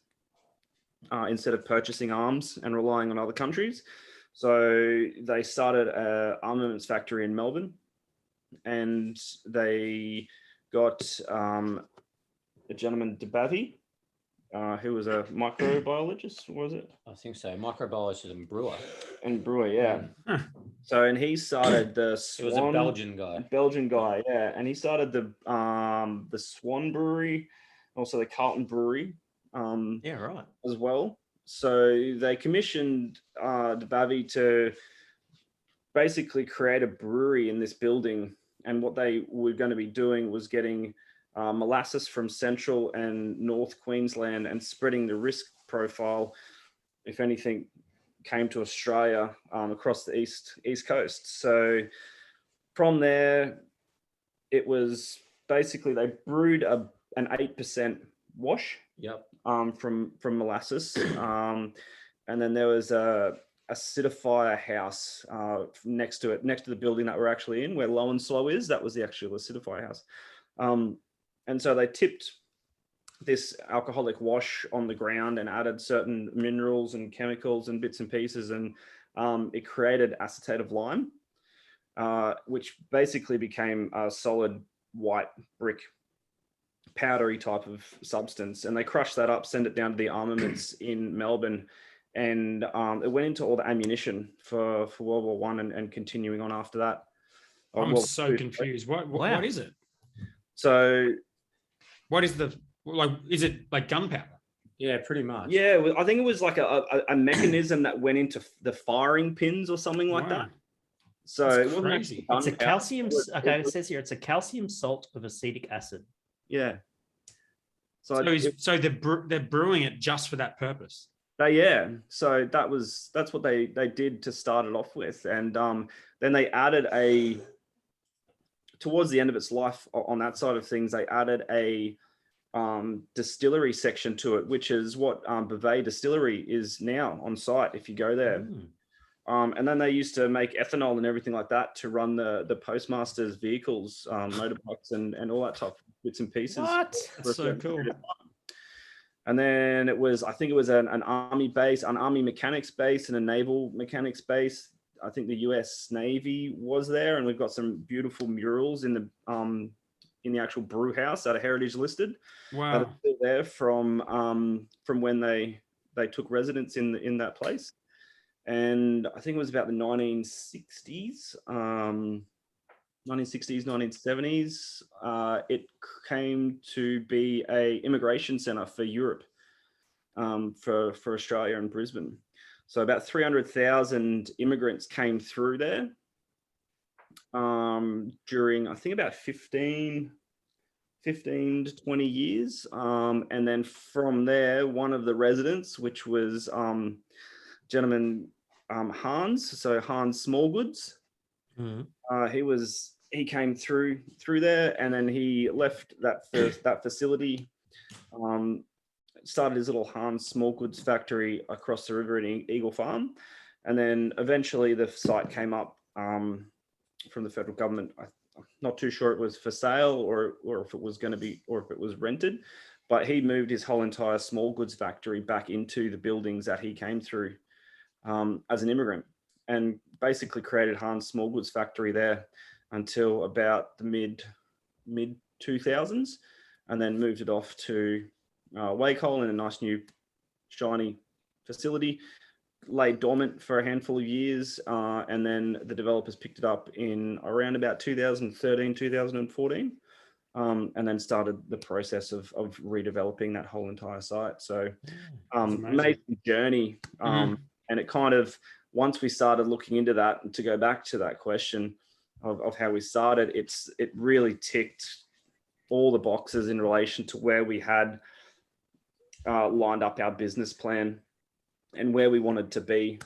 instead of purchasing arms and relying on other countries. So they started an armaments factory in Melbourne, and they got a gentleman, DeBavy, who was a microbiologist, was it? I think so. Microbiologist and brewer. And brewer, yeah. So, and he started the Swan. He was a Belgian guy. Belgian guy, yeah. And he started the Swan Brewery, also the Carlton Brewery. Yeah, right. As well. So they commissioned DeBavy to basically create a brewery in this building. And what they were going to be doing was getting molasses from Central and North Queensland and spreading the risk profile, if anything came to Australia, across the east coast. So from there, it was basically they brewed an 8% wash. Yep. From molasses, and then there was a acidifier house next to the building that we're actually in, where Low and Slow is. That was the actual acidifier house, and so they tipped this alcoholic wash on the ground and added certain minerals and chemicals and bits and pieces, and it created acetate of lime, which basically became a solid white brick, powdery type of substance. And they crushed that up, send it down to the armaments in Melbourne, and it went into all the ammunition for World War One and continuing on after that. I'm so confused. What is it? So what is is it like gunpowder? Yeah, pretty much. Yeah, I think it was like a mechanism that went into the firing pins or something like that. So that's it wasn't crazy. It's a calcium. Okay, it says here it's a calcium salt of acetic acid. Yeah. So they're brewing it just for that purpose. Yeah. So that's what they did to start it off with, and then they added towards the end of its life on that side of things, they added a distillery section to it, which is what Beauvais Distillery is now on site if you go there. And then they used to make ethanol and everything like that to run the postmasters' vehicles, motorbikes and all that type of bits and pieces. What? That's so cool. And then I think it was an army base, an army mechanics base and a naval mechanics base. I think the US Navy was there, and we've got some beautiful murals in the actual brew house that are heritage listed. Wow. That are still there from when they took residence in that place. And I think it was about the 1960s, 1970s. It came to be a immigration center for Europe, for Australia and Brisbane. So about 300,000 immigrants came through there during, I think, about 15 to 20 years. And then from there, one of the residents, which was gentleman Hans, so Hans Smallgoods. He came through there, and then he left that facility, started his little Hans Smallgoods factory across the river in Eagle Farm, and then eventually the site came up from the federal government. I'm not too sure it was for sale or if it was going to be, or if it was rented, but he moved his whole entire small goods factory back into the buildings that he came through as an immigrant, and basically created Hans Small Goods Factory there until about the mid 2000s, and then moved it off to Wacol in a nice new shiny facility, lay dormant for a handful of years, and then the developers picked it up in around about 2013, 2014, and then started the process of redeveloping that whole entire site. So amazing journey. And it kind of, once we started looking into that, and to go back to that question of how we started, it really ticked all the boxes in relation to where we had lined up our business plan and where we wanted to be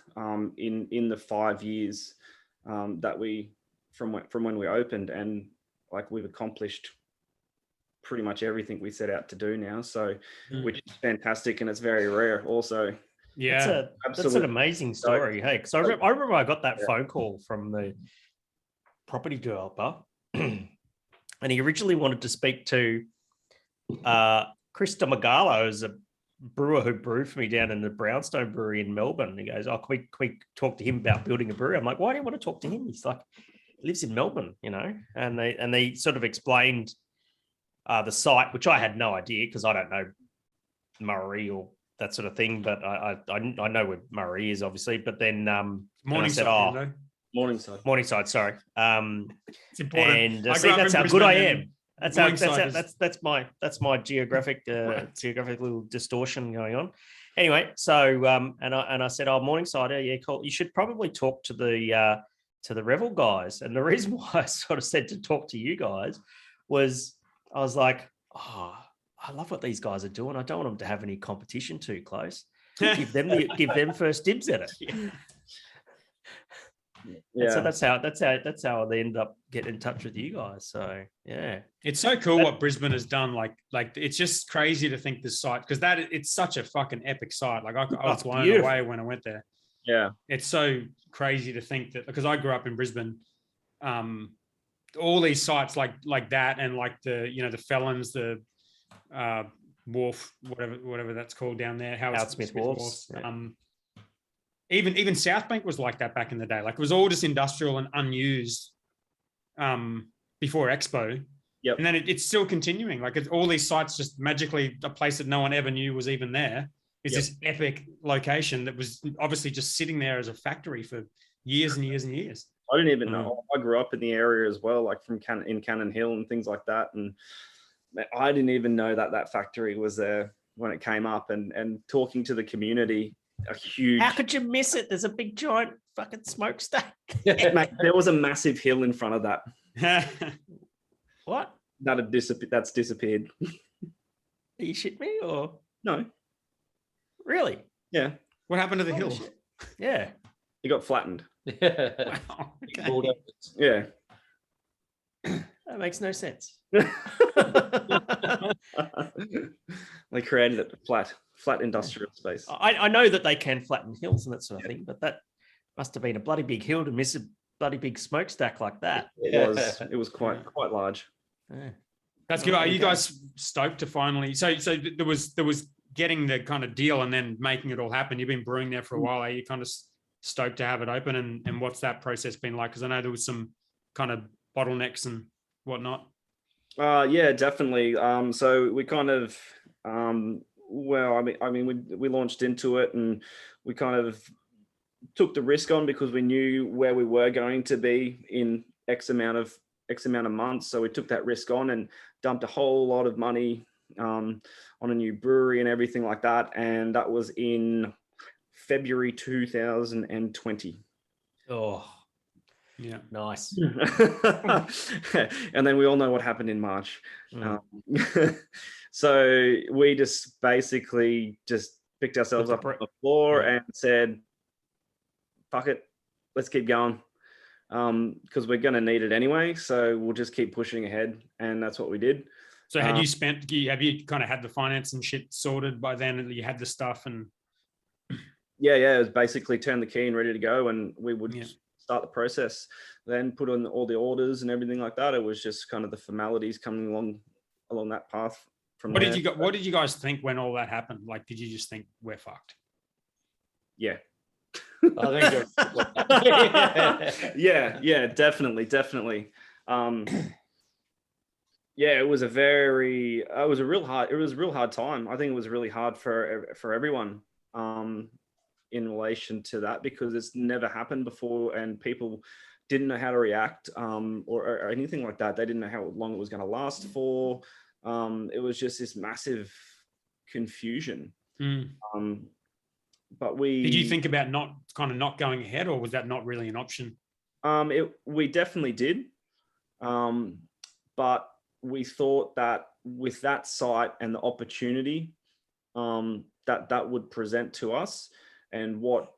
in the 5 years that we from when we opened, and like we've accomplished pretty much everything we set out to do now. So, which is fantastic, and it's very rare also. Yeah, that's an amazing story. Hey, because I remember I got that phone call from the property developer, and he originally wanted to speak to Chris Domagalo, who's a brewer who brewed for me down in the Brownstone Brewery in Melbourne. And he goes, "Oh, can we talk to him about building a brewery?" I'm like, "Why do you want to talk to him?" He's like, he lives in Melbourne, you know. And they sort of explained the site, which I had no idea because I don't know Murray or that sort of thing, but I know where Murray is, obviously. But then Morningside. Morningside, sorry. It's important. And see, that's how good I am. That's my geographic little distortion going on. Anyway, so and I said, "Oh, Morningside, yeah, cool. You should probably talk to the Revel guys." And the reason why I sort of said to talk to you guys was I was like, "Oh, I love what these guys are doing. I don't want them to have any competition too close. Give them first dibs at it." Yeah. So that's how they ended up getting in touch with you guys. So yeah, it's so cool what Brisbane has done. Like it's just crazy to think this site, because it's such a fucking epic site. Like I was blown away when I went there. Yeah, it's so crazy to think that, because I grew up in Brisbane. All these sites like that, and like the Felons, the Wharf, whatever that's called down there, Howard Smith Wharfs. Yeah. Even South Bank was like that back in the day. Like it was all just industrial and unused before Expo. Yep. And then it's still continuing. Like all these sites, just magically a place that no one ever knew was even there. It's this epic location that was obviously just sitting there as a factory for years and years and years. I didn't even know. I grew up in the area as well, like in Cannon Hill and things like that. And I didn't even know that factory was there when it came up, and talking to the community. How could you miss it? There's a big giant fucking smokestack. Mate, there was a massive hill in front of that. What? That's disappeared. Are you shitting me or no? Really? Yeah. What happened to the hill? Shit. Yeah. It got flattened. Wow. Okay. Yeah. That makes no sense. They created it flat industrial space. I know that they can flatten hills and that sort of thing, but that must have been a bloody big hill to miss a bloody big smokestack like that. It was quite large. Yeah. That's good. Are you guys stoked to finally? So there was getting the kind of deal and then making it all happen. You've been brewing there for a while. Are you kind of stoked to have it open? And what's that process been like? Because I know there was some kind of bottlenecks and whatnot. Yeah, definitely. So we kind of, we launched into it, and we kind of took the risk on because we knew where we were going to be in X amount of months. So we took that risk on and dumped a whole lot of money on a new brewery and everything like that. And that was in February 2020. Oh, yeah, nice. And then we all know what happened in March. So we just basically just picked ourselves up on the floor and said, fuck it, let's keep going. Because we're going to need it anyway. So we'll just keep pushing ahead. And that's what we did. So have you kind of had the finance and shit sorted by then? You had the stuff and... Yeah. It was basically turn the key and ready to go. And we would start the process, then put on all the orders and everything like that. It was just kind of the formalities coming along that path from what there. What did you guys think when all that happened? Like, did you just think we're fucked? Yeah. I think yeah, definitely. It was a real hard time. I think it was really hard for everyone in relation to that, because it's never happened before and people didn't know how to react or anything like that. They didn't know how long it was going to last for. It was just this massive confusion. But did you think about not going ahead, or was that not really an option? We definitely did. But we thought that with that site and the opportunity that would present to us, and what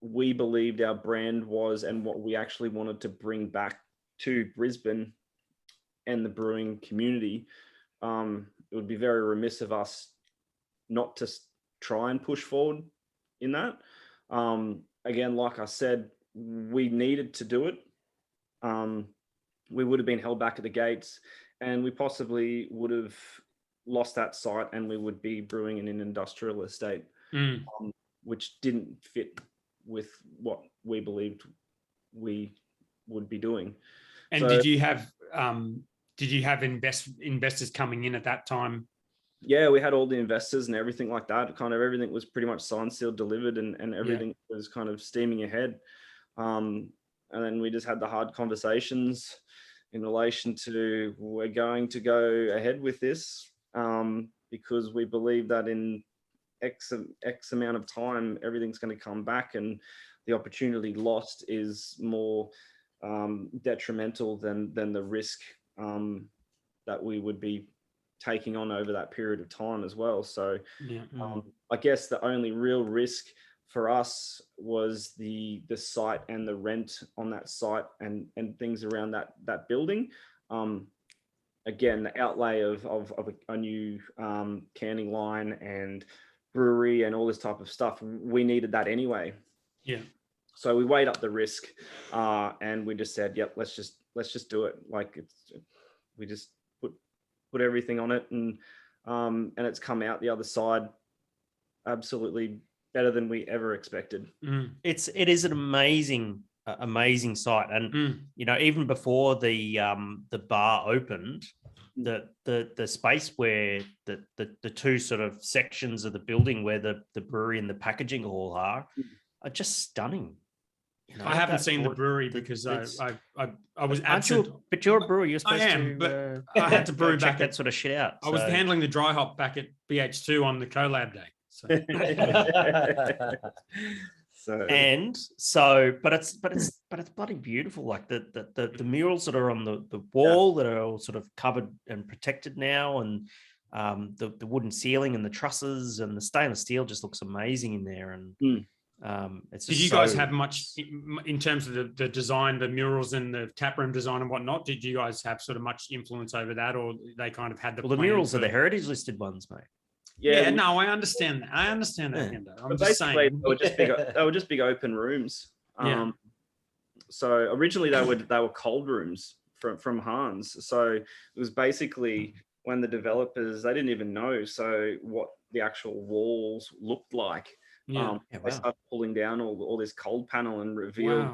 we believed our brand was and what we actually wanted to bring back to Brisbane and the brewing community, it would be very remiss of us not to try and push forward in that. Again, like I said, we needed to do it. We would have been held back at the gates, and we possibly would have lost that site, and we would be brewing in an industrial estate, which didn't fit with what we believed we would be doing. And so, did you have investors coming in at that time? Yeah, we had all the investors and everything like that. Kind of everything was pretty much signed, sealed, delivered, and everything was kind of steaming ahead. And then we just had the hard conversations in relation to, we're going to go ahead with this because we believe that in X amount of time, everything's going to come back, and the opportunity lost is more detrimental than the risk that we would be taking on over that period of time as well. So I guess the only real risk for us was the site and the rent on that site and things around that building. Again, the outlay of a new canning line and brewery and all this type of stuff, we needed that anyway. Yeah. So we weighed up the risk, and we just said, "Yep, let's just do it." Like we just put everything on it, and it's come out the other side absolutely better than we ever expected. It is an amazing site, and even before the bar opened, the space where the two sort of sections of the building where the brewery and the packaging hall are just stunning. I haven't seen the brewery because I was absent. But you're a brewer. You're supposed but I had to brew check that sort of shit out. I was handling the dry hop back at BH2 on the collab day. But it's bloody beautiful. Like the murals that are on the wall that are all sort of covered and protected now, and the wooden ceiling and the trusses and the stainless steel just looks amazing in there. And did you guys have much in terms of the design, the murals and the taproom design and whatnot? Did you guys have sort of much influence over that, or they kind of had the? Well, the murals are the heritage listed ones, mate. Yeah, no, I understand that. I understand that. Yeah. I'm just saying they were just big open rooms. So originally they were cold rooms from Hans. So it was basically when the developers, they didn't even know what the actual walls looked like. They started pulling down all this cold panel and revealed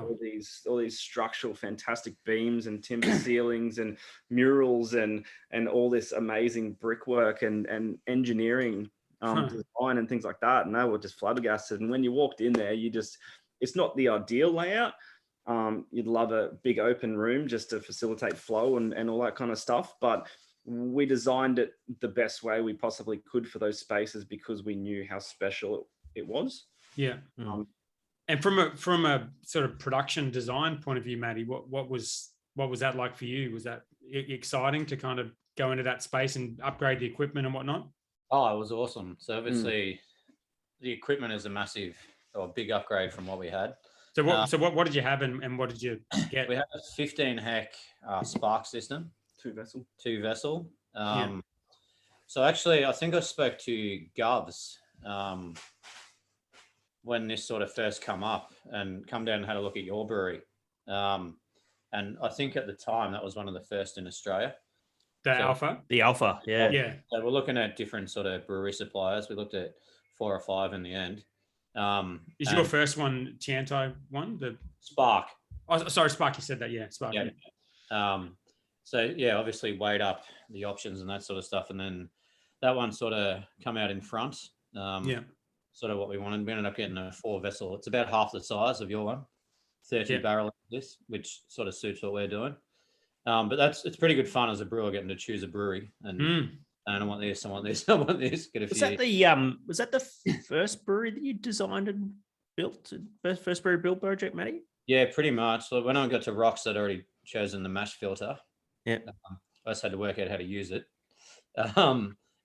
all these structural fantastic beams and timber ceilings and murals and all this amazing brickwork and engineering design and things like that. And they were just flabbergasted. And when you walked in there, it's not the ideal layout. You'd love a big open room just to facilitate flow and all that kind of stuff. But we designed it the best way we possibly could for those spaces because we knew how special it was. Yeah. And from a sort of production design point of view, Matty, what was that like for you? Was that exciting to kind of go into that space and upgrade the equipment and whatnot? Oh, it was awesome. So obviously the equipment is a big upgrade from what we had. So what did you have and what did you get? We had a 15 heck spark system. Two vessel. So actually I think I spoke to Govs when this sort of first come up and come down and had a look at your brewery. And I think at the time that was one of the first in Australia. The Alpha? The Alpha, yeah. Yeah. So we're looking at different sort of brewery suppliers. We looked at 4 or 5 in the end. Is your first one Chianti one? The Spark. Oh, sorry, Spark, you said that, yeah. Spark. Yeah. So yeah, obviously weighed up the options and that sort of stuff. And then that one sort of come out in front. Sort of what we wanted. We ended up getting a 4 vessel. It's about half the size of your one, 30 barrel of this, which sort of suits what we're doing. But it's pretty good fun as a brewer getting to choose a brewery and I want this, I want this, I want this. Get a few. Was that the first brewery that you designed and built? First brewery build project, Matty? Yeah, pretty much. So when I got to Rocks, I'd already chosen the mash filter. Yeah. I just had to work out how to use it.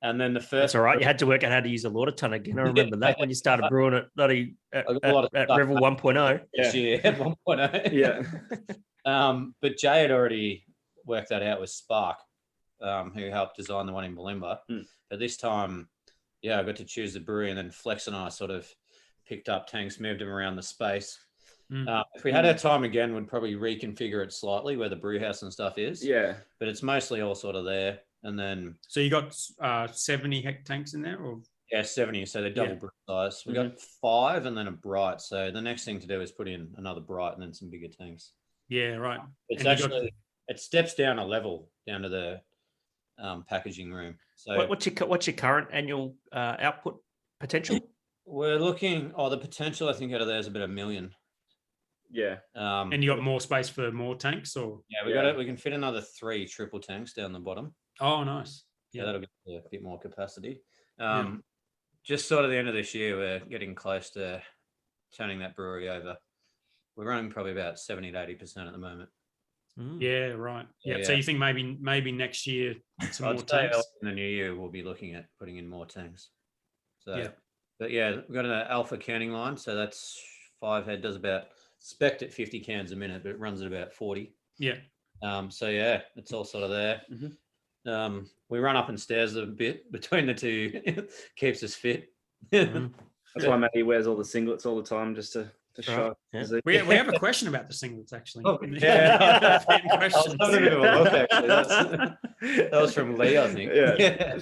And then the first. That's all right. You had to work out how to use a water ton again. I remember that when you started brewing it bloody at Revel 1.0. This year at 1.0. Yeah. But Jay had already worked that out with Spark, who helped design the one in Bulimba. But this time, I got to choose the brewery, and then Flex and I sort of picked up tanks, moved them around the space. If we had our time again, we'd probably reconfigure it slightly where the brew house and stuff is. Yeah. But it's mostly all sort of there. And then. So you got 70 hect tanks in there, or? Yeah, 70. So they're double brew size. We got 5 and then a bright. So the next thing to do is put in another bright and then some bigger tanks. Yeah, right. It's actually it steps down a level down to the packaging room. So what's your current annual output potential? We're looking. The potential I think out of there is about 1 million. Yeah. And you got more space for more tanks, or? Yeah, we got it. We can fit another 3 triple tanks down the bottom. Oh, nice. Yeah, that'll get a bit more capacity. Just sort of the end of this year, we're getting close to turning that brewery over. We're running probably about 70 to 80% at the moment. Yeah, right. Yeah. So you think maybe next year some more tanks? In the new year, we'll be looking at putting in more tanks. So, but we've got an alpha canning line. So that's 5 head, does about spec'd at 50 cans a minute, but it runs at about 40. Yeah. So it's all sort of there. We run up and stairs a bit between the two, keeps us fit. That's why Matty wears all the singlets all the time, just to show. Yeah. We have a question about the singlets, actually. Oh, yeah. That was from Lee, I think. Yeah.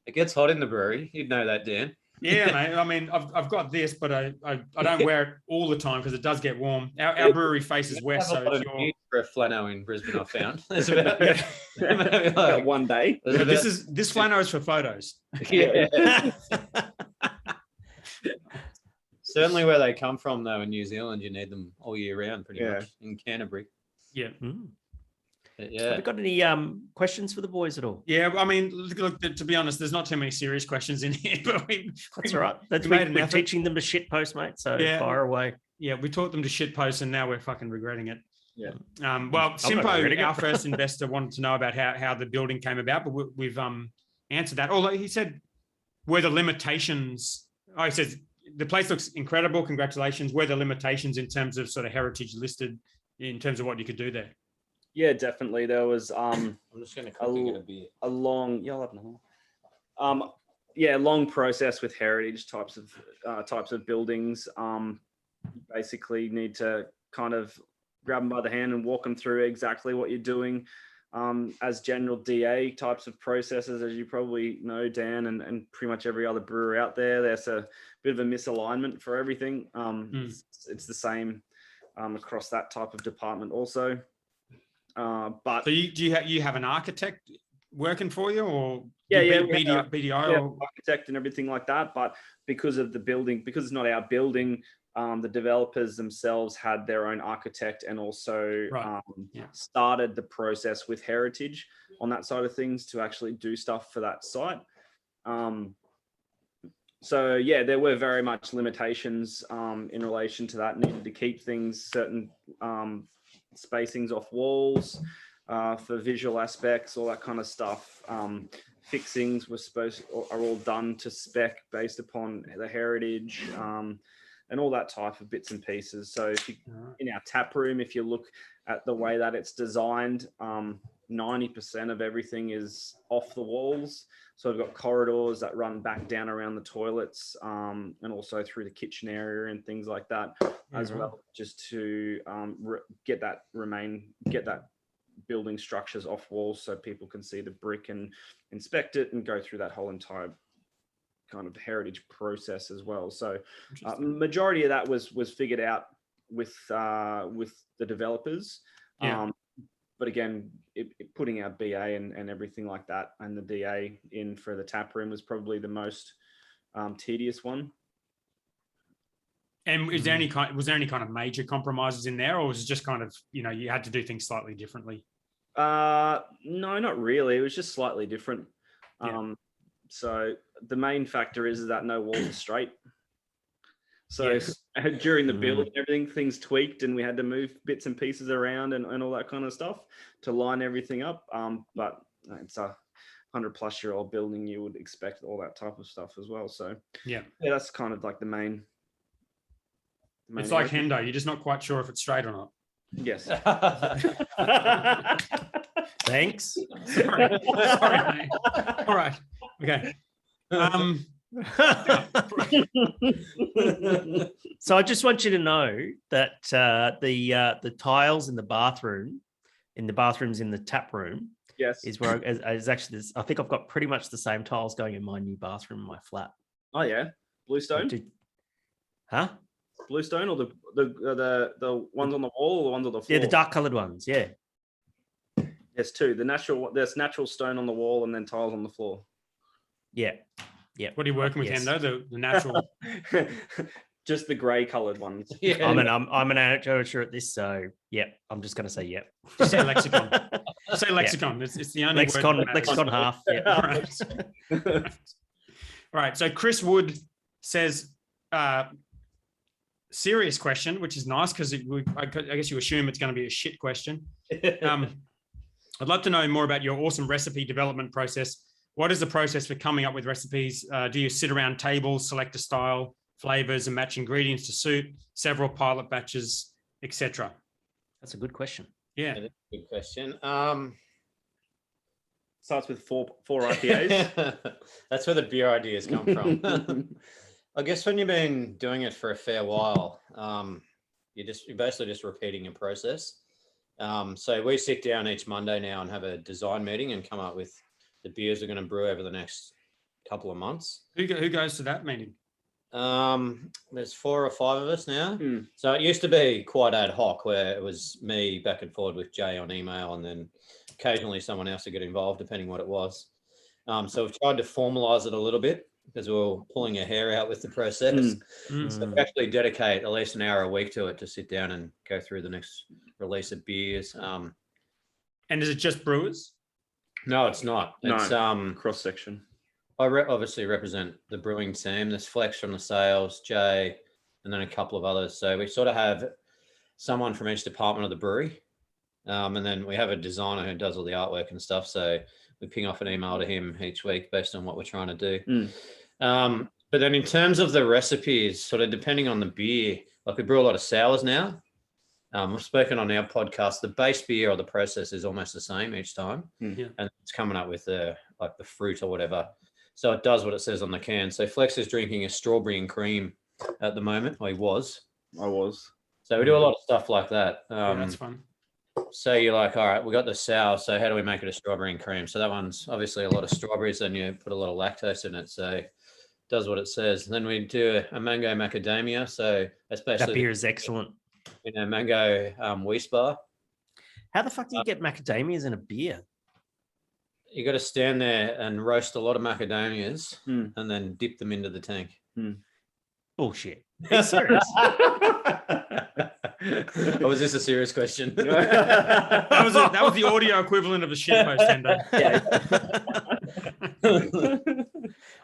It gets hot in the brewery. You'd know that, Dan. Yeah, mate. I mean, I've got this, but I don't wear it all the time because it does get warm. Our brewery faces west, so if you're for a flannel in Brisbane, I found there's about one day. This flannel is for photos. Yeah. Certainly, where they come from, though, in New Zealand, you need them all year round, pretty much. In Canterbury. Yeah. Have you got any questions for the boys at all? Yeah, I mean, look, to be honest, there's not too many serious questions in here, but that's all right. We're teaching them to shit post, mate. So fire away. Yeah, we taught them to shit post, and now we're fucking regretting it. Yeah. Well, Simpo, our first investor, wanted to know about how the building came about, but we've answered that. Although he said, were the limitations? He says the place looks incredible. Congratulations. Were the limitations in terms of sort of heritage listed in terms of what you could do there? Yeah, definitely. There was I'm just going to quickly get a beer. A long, long process with heritage types of buildings. Basically, need to kind of grab them by the hand and walk them through exactly what you're doing. As general DA types of processes, as you probably know, Dan, and pretty much every other brewer out there, there's a bit of a misalignment for everything. It's the same across that type of department also. But so you have an architect working for you, or BDI or architect and everything like that. But because of the building, because it's not our building, the developers themselves had their own architect and also started the process with heritage on that side of things to actually do stuff for that site. So there were very much limitations in relation to that. Needed to keep things certain spacings off walls for visual aspects, all that kind of stuff. Fixings are all done to spec based upon the heritage and all that type of bits and pieces. So if you, in our tap room, if you look at the way that it's designed, 90% of everything is off the walls. So we've got corridors that run back down around the toilets and also through the kitchen area and things like that as well, just to get that building structures off walls so people can see the brick and inspect it and go through that whole entire kind of heritage process as well. So majority of that was figured out with the developers. But again, putting our BA and everything like that and the DA in for the tap room was probably the most tedious one. And was there any kind of major compromises in there, or was it just kind of, you had to do things slightly differently? No, not really. It was just slightly different. So the main factor is that no walls are straight. So during the build, everything, things tweaked and we had to move bits and pieces around and all that kind of stuff to line everything up. But it's 100+ year old building, you would expect all that type of stuff as well. So yeah, that's kind of like the main. It's like Hendo. You're just not quite sure if it's straight or not. Yes. Thanks. Sorry, mate. All right. Okay. So I just want you to know that the tiles in the bathrooms in the tap room, Yes, is where is actually this. I think I've got pretty much the same tiles going in my new bathroom in my flat. Oh yeah, bluestone. Huh? Bluestone, or the ones on the wall, or the ones on the floor? Yeah, the dark coloured ones. Yeah. There's two. There's natural stone on the wall, and then tiles on the floor. Yeah. Yeah. What are you working with, Hendo? The natural. Just the grey coloured ones. Yeah. I'm an amateur at this, so yeah, I'm just going to say yeah. Just say lexicon. Say lexicon. Yeah. It's the only lexicon half. Yeah. All right. So Chris Wood says, serious question, which is nice because I guess you assume it's going to be a shit question. I'd love to know more about your awesome recipe development process. What is the process for coming up with recipes? Do you sit around tables, select a style, flavors, and match ingredients to suit, several pilot batches, etc.? That's a good question. Yeah. That's a good question. Starts with four IPAs. That's where the beer ideas come from. I guess when you've been doing it for a fair while, you're basically just repeating your process. So we sit down each Monday now and have a design meeting and come up with the beers we're going to brew over the next couple of months. Who goes to that meeting? There's 4 or 5 of us now. So it used to be quite ad hoc, where it was me back and forward with Jay on email, and then occasionally someone else would get involved, depending what it was. So we've tried to formalize it a little bit, because we were pulling our hair out with the process. So we actually dedicate at least an hour a week to it, to sit down and go through the next release of beers. And is it just brewers? No, it's not. It's cross section. I obviously represent the brewing team. There's Flex from the sales, Jay, and then a couple of others. So we sort of have someone from each department of the brewery. And then we have a designer who does all the artwork and stuff. So we ping off an email to him each week based on what we're trying to do. But then in terms of the recipes, sort of depending on the beer, like we brew a lot of sours now. We've spoken on our podcast, the base beer or the process is almost the same each time. Yeah. And it's coming up with the fruit or whatever. So it does what it says on the can. So Flex is drinking a strawberry and cream at the moment. Or he was. I was. So we do a lot of stuff like that. Yeah, that's fun. So you're like, all right, we got the sour. So how do we make it a strawberry and cream? So that one's obviously a lot of strawberries, and you put a lot of lactose in it. So it does what it says. And then we do a mango macadamia. So that's basically that beer is excellent. Mango wheat bar. How the fuck do you get macadamias in a beer? You got to stand there and roast a lot of macadamias and then dip them into the tank. Bullshit. Are you serious? Or was this a serious question? That was the audio equivalent of a shit post, Hendo.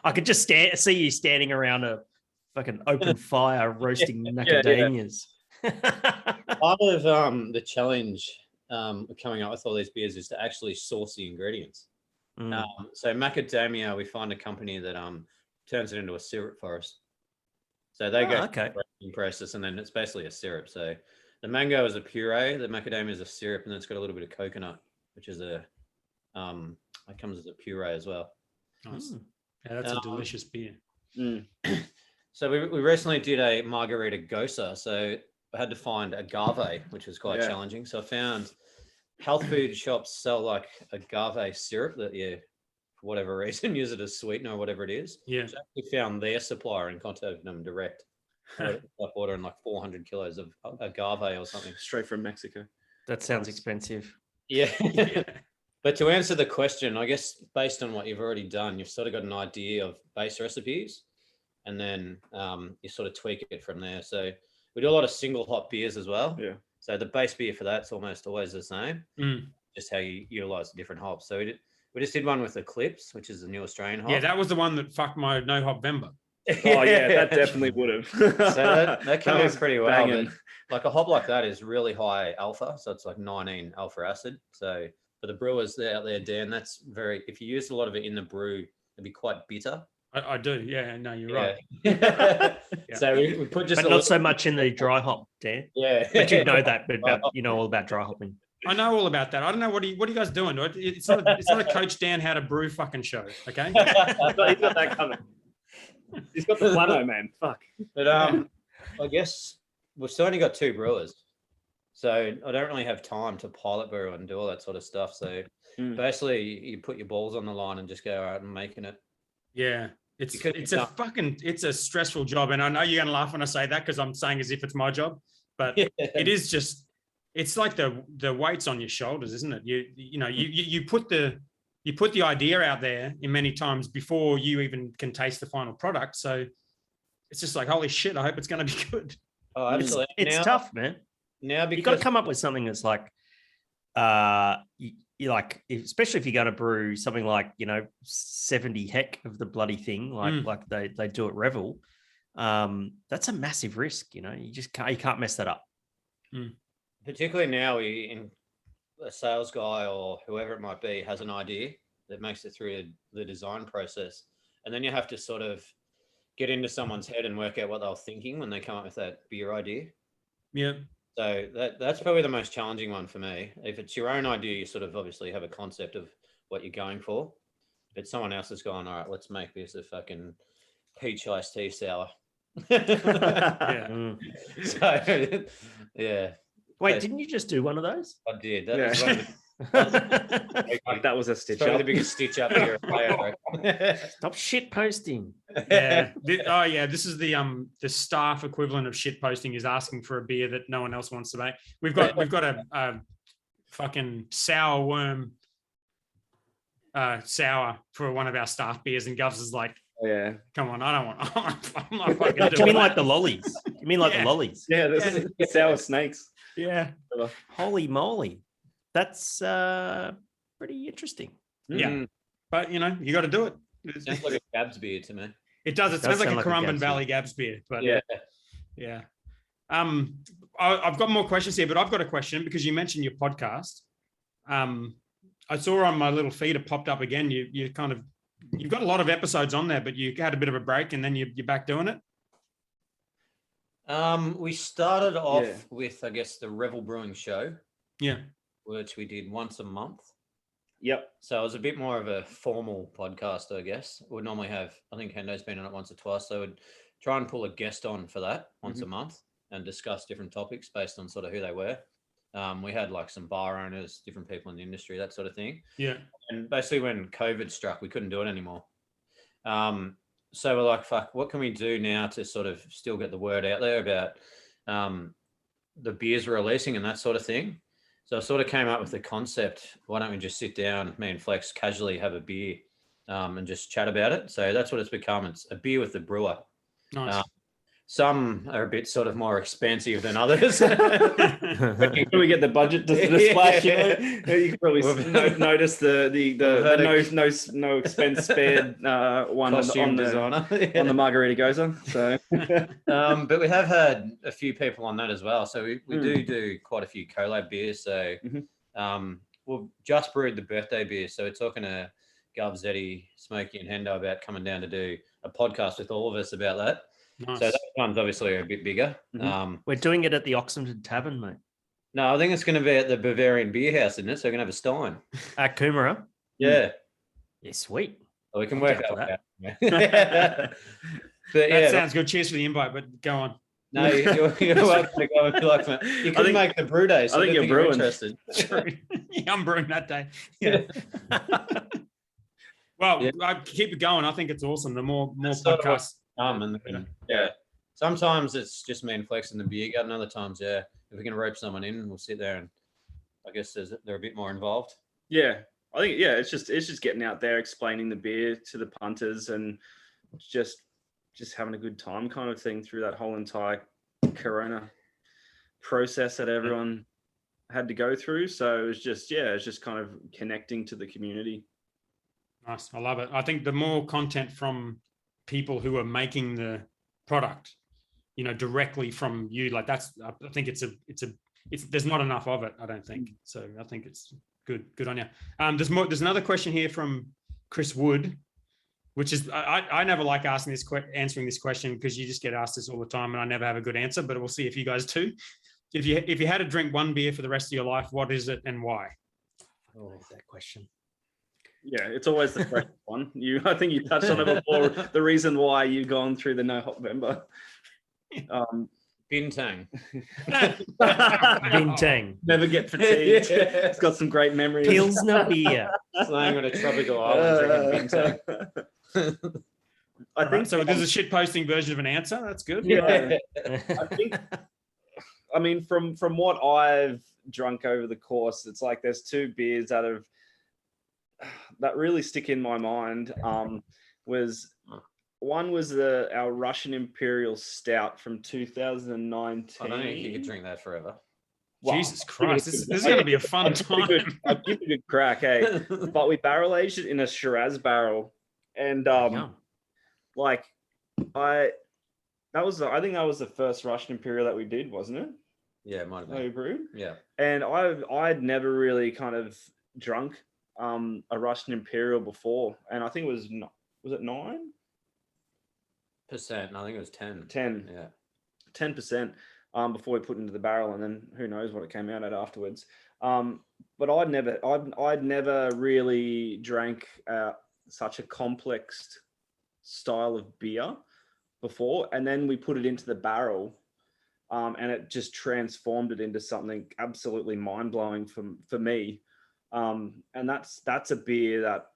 I could just see you standing around a fucking open fire roasting macadamias. Part of the challenge coming up with all these beers is to actually source the ingredients. So macadamia, we find a company that turns it into a syrup for us. So they go through the roasting process, and then it's basically a syrup. So the mango is a puree, the macadamia is a syrup, and then it's got a little bit of coconut, which is it comes as a puree as well. Nice. Yeah, that's a delicious beer. So we recently did a Margarita Ghoster. So I had to find agave, which was quite challenging. So I found health food shops sell like agave syrup that you, for whatever reason, use it as sweetener or whatever it is. Yeah. So we found their supplier and contacted them direct. Like ordering like 400 kilos of agave or something. Straight from Mexico. That sounds expensive. Yeah. But to answer the question, I guess based on what you've already done, you've sort of got an idea of base recipes, and then you sort of tweak it from there. So we do a lot of single hop beers as well. Yeah. So the base beer for that's almost always the same. Just how you utilize the different hops. So we just did one with Eclipse, which is the new Australian hop. Yeah, that was the one that fucked my no hop Vember. Oh yeah, that definitely would have. So that came out pretty well. Banging. But like a hop like that is really high alpha, so it's like 19 alpha acid. So For the brewers out there, Dan, that's very. If you use a lot of it in the brew, it'd be quite bitter. I do. Yeah. No, you're right. Yeah. So we put just, but not so much in the dry hop, Dan. Yeah, but you know that, but you know all about dry hopping. I know all about that. I don't know what are you guys doing? It's not a Coach Dan how to brew fucking show. Okay. He's got that coming. He's got the plano, man. Fuck. But I guess we've still only got 2 brewers. So I don't really have time to pilot brew and do all that sort of stuff. So basically, you put your balls on the line and just go out and making it. Yeah, it's a stressful job, and I know you're gonna laugh when I say that because I'm saying as if it's my job, but it is just. It's like the weight's on your shoulders, isn't it? You put the idea out there in many times before you even can taste the final product. So it's just like, holy shit! I hope it's going to be good. Oh, absolutely. It's tough, man. Now, because you got to come up with something that's like, you like, especially if you're going to brew something like 70 heck of the bloody thing, like they do at Revel. That's a massive risk. You can't mess that up. Particularly now, in a sales guy or whoever it might be has an idea that makes it through the design process, and then you have to sort of get into someone's head and work out what they were thinking when they come up with that beer idea. Yeah. So that's probably the most challenging one for me. If it's your own idea, you sort of obviously have a concept of what you're going for. But someone else has gone, all right, let's make this a fucking peach iced tea sour. Yeah. So, yeah. Wait, didn't you just do one of those? I did. That was one of that was a stitch probably up. the biggest stitch up here. Stop shit posting. Yeah. This is the staff equivalent of shit posting is asking for a beer that no one else wants to make. We've got a fucking sour worm sour for one of our staff beers, and Govs is like, yeah, come on, I don't want. I'm not fucking doing You mean that. like the lollies? You mean like the lollies? Yeah, this is sour snakes. Yeah. Holy moly. That's pretty interesting. Yeah. But you got to do it. It sounds like a Gabs beer to me. It does. It sounds like a Currumbin Valley Gabs beer. But yeah. I've got more questions here, but I've got a question because you mentioned your podcast. I saw on my little feed it popped up again. You've got a lot of episodes on there, but you had a bit of a break and then you're back doing it. We started off with, I guess, the Revel Brewing show. Yeah. Which we did once a month. Yep. So it was a bit more of a formal podcast, I guess. We'd normally have, I think Hendo's been on it once or twice. So we'd try and pull a guest on for that once a month and discuss different topics based on sort of who they were. We had like some bar owners, different people in the industry, that sort of thing. Yeah. And basically when COVID struck, we couldn't do it anymore. So we're like, fuck, what can we do now to sort of still get the word out there about the beers we're releasing and that sort of thing? So I sort of came up with the concept, why don't we just sit down, me and Flex, casually have a beer and just chat about it. So that's what it's become. It's a beer with the brewer. Nice. Some are a bit sort of more expensive than others. Can we get the budget to splash? You can probably notice the no expense spared one on the Margarita Ghoster. So, but we have had a few people on that as well. So we do quite a few collab beers. So we've just brewed the birthday beer. So we're talking to Govs, Eddie, Smokey, and Hendo about coming down to do a podcast with all of us about that. Nice. So that one's obviously a bit bigger. We're doing it at the Oxenden Tavern, mate. No, I think it's going to be at the Bavarian Beer House, isn't it? So we're going to have a Stein. At Coomera? Yeah. Yeah, sweet. Well, we can work out that. That sounds good. Cheers for the invite, but go on. No, you're welcome to go if you like. You couldn't make the brew day, so I think you're brewing. Interested. True. Yeah, I'm brewing that day. Yeah. Well, I keep it going. I think it's awesome. The more podcasts. Sometimes it's just me and Flex in the beer garden. Other times, if we can rope someone in, we'll sit there and I guess they're a bit more involved. Yeah, I think it's just getting out there, explaining the beer to the punters, and just having a good time, kind of thing, through that whole entire Corona process that everyone had to go through. So it's just kind of connecting to the community. Nice, I love it. I think the more content from people who are making the product, directly from you, like I think it's there's not enough of it, I don't think. So I think it's Good on you. There's another question here from Chris Wood, which is I never like answering this question because you just get asked this all the time and I never have a good answer, but we'll see if you guys do. If you had to drink one beer for the rest of your life, what is it and why? Oh, that question. Yeah, it's always the fresh one. I think you touched on it before. The reason why you've gone through the no hop member. Bintang. Bintang. Never get fatigued. It's got some great memories. Pilsner beer. Staying on a tropical island drinking bintang. I think so. There's a shit posting version of an answer. That's good. Yeah. I mean, from what I've drunk over the course, it's like there's two beers that really stick in my mind. One was our Russian Imperial Stout from 2019. I don't think you could drink that forever. Wow. Jesus Christ, this is going to be a fun time. I'll give it a good crack, hey. But we barrel aged it in a Shiraz barrel, and I think that was the first Russian Imperial that we did, wasn't it? Yeah, it might have been. We brewed. Yeah, and I'd never really kind of drunk a Russian Imperial before, and I think it was it 9%? I think it was 10. 10. Yeah. 10% before we put it into the barrel, and then who knows what it came out at afterwards. But I'd never really drank such a complex style of beer before, and then we put it into the barrel, and it just transformed it into something absolutely mind-blowing for me. And that's a beer that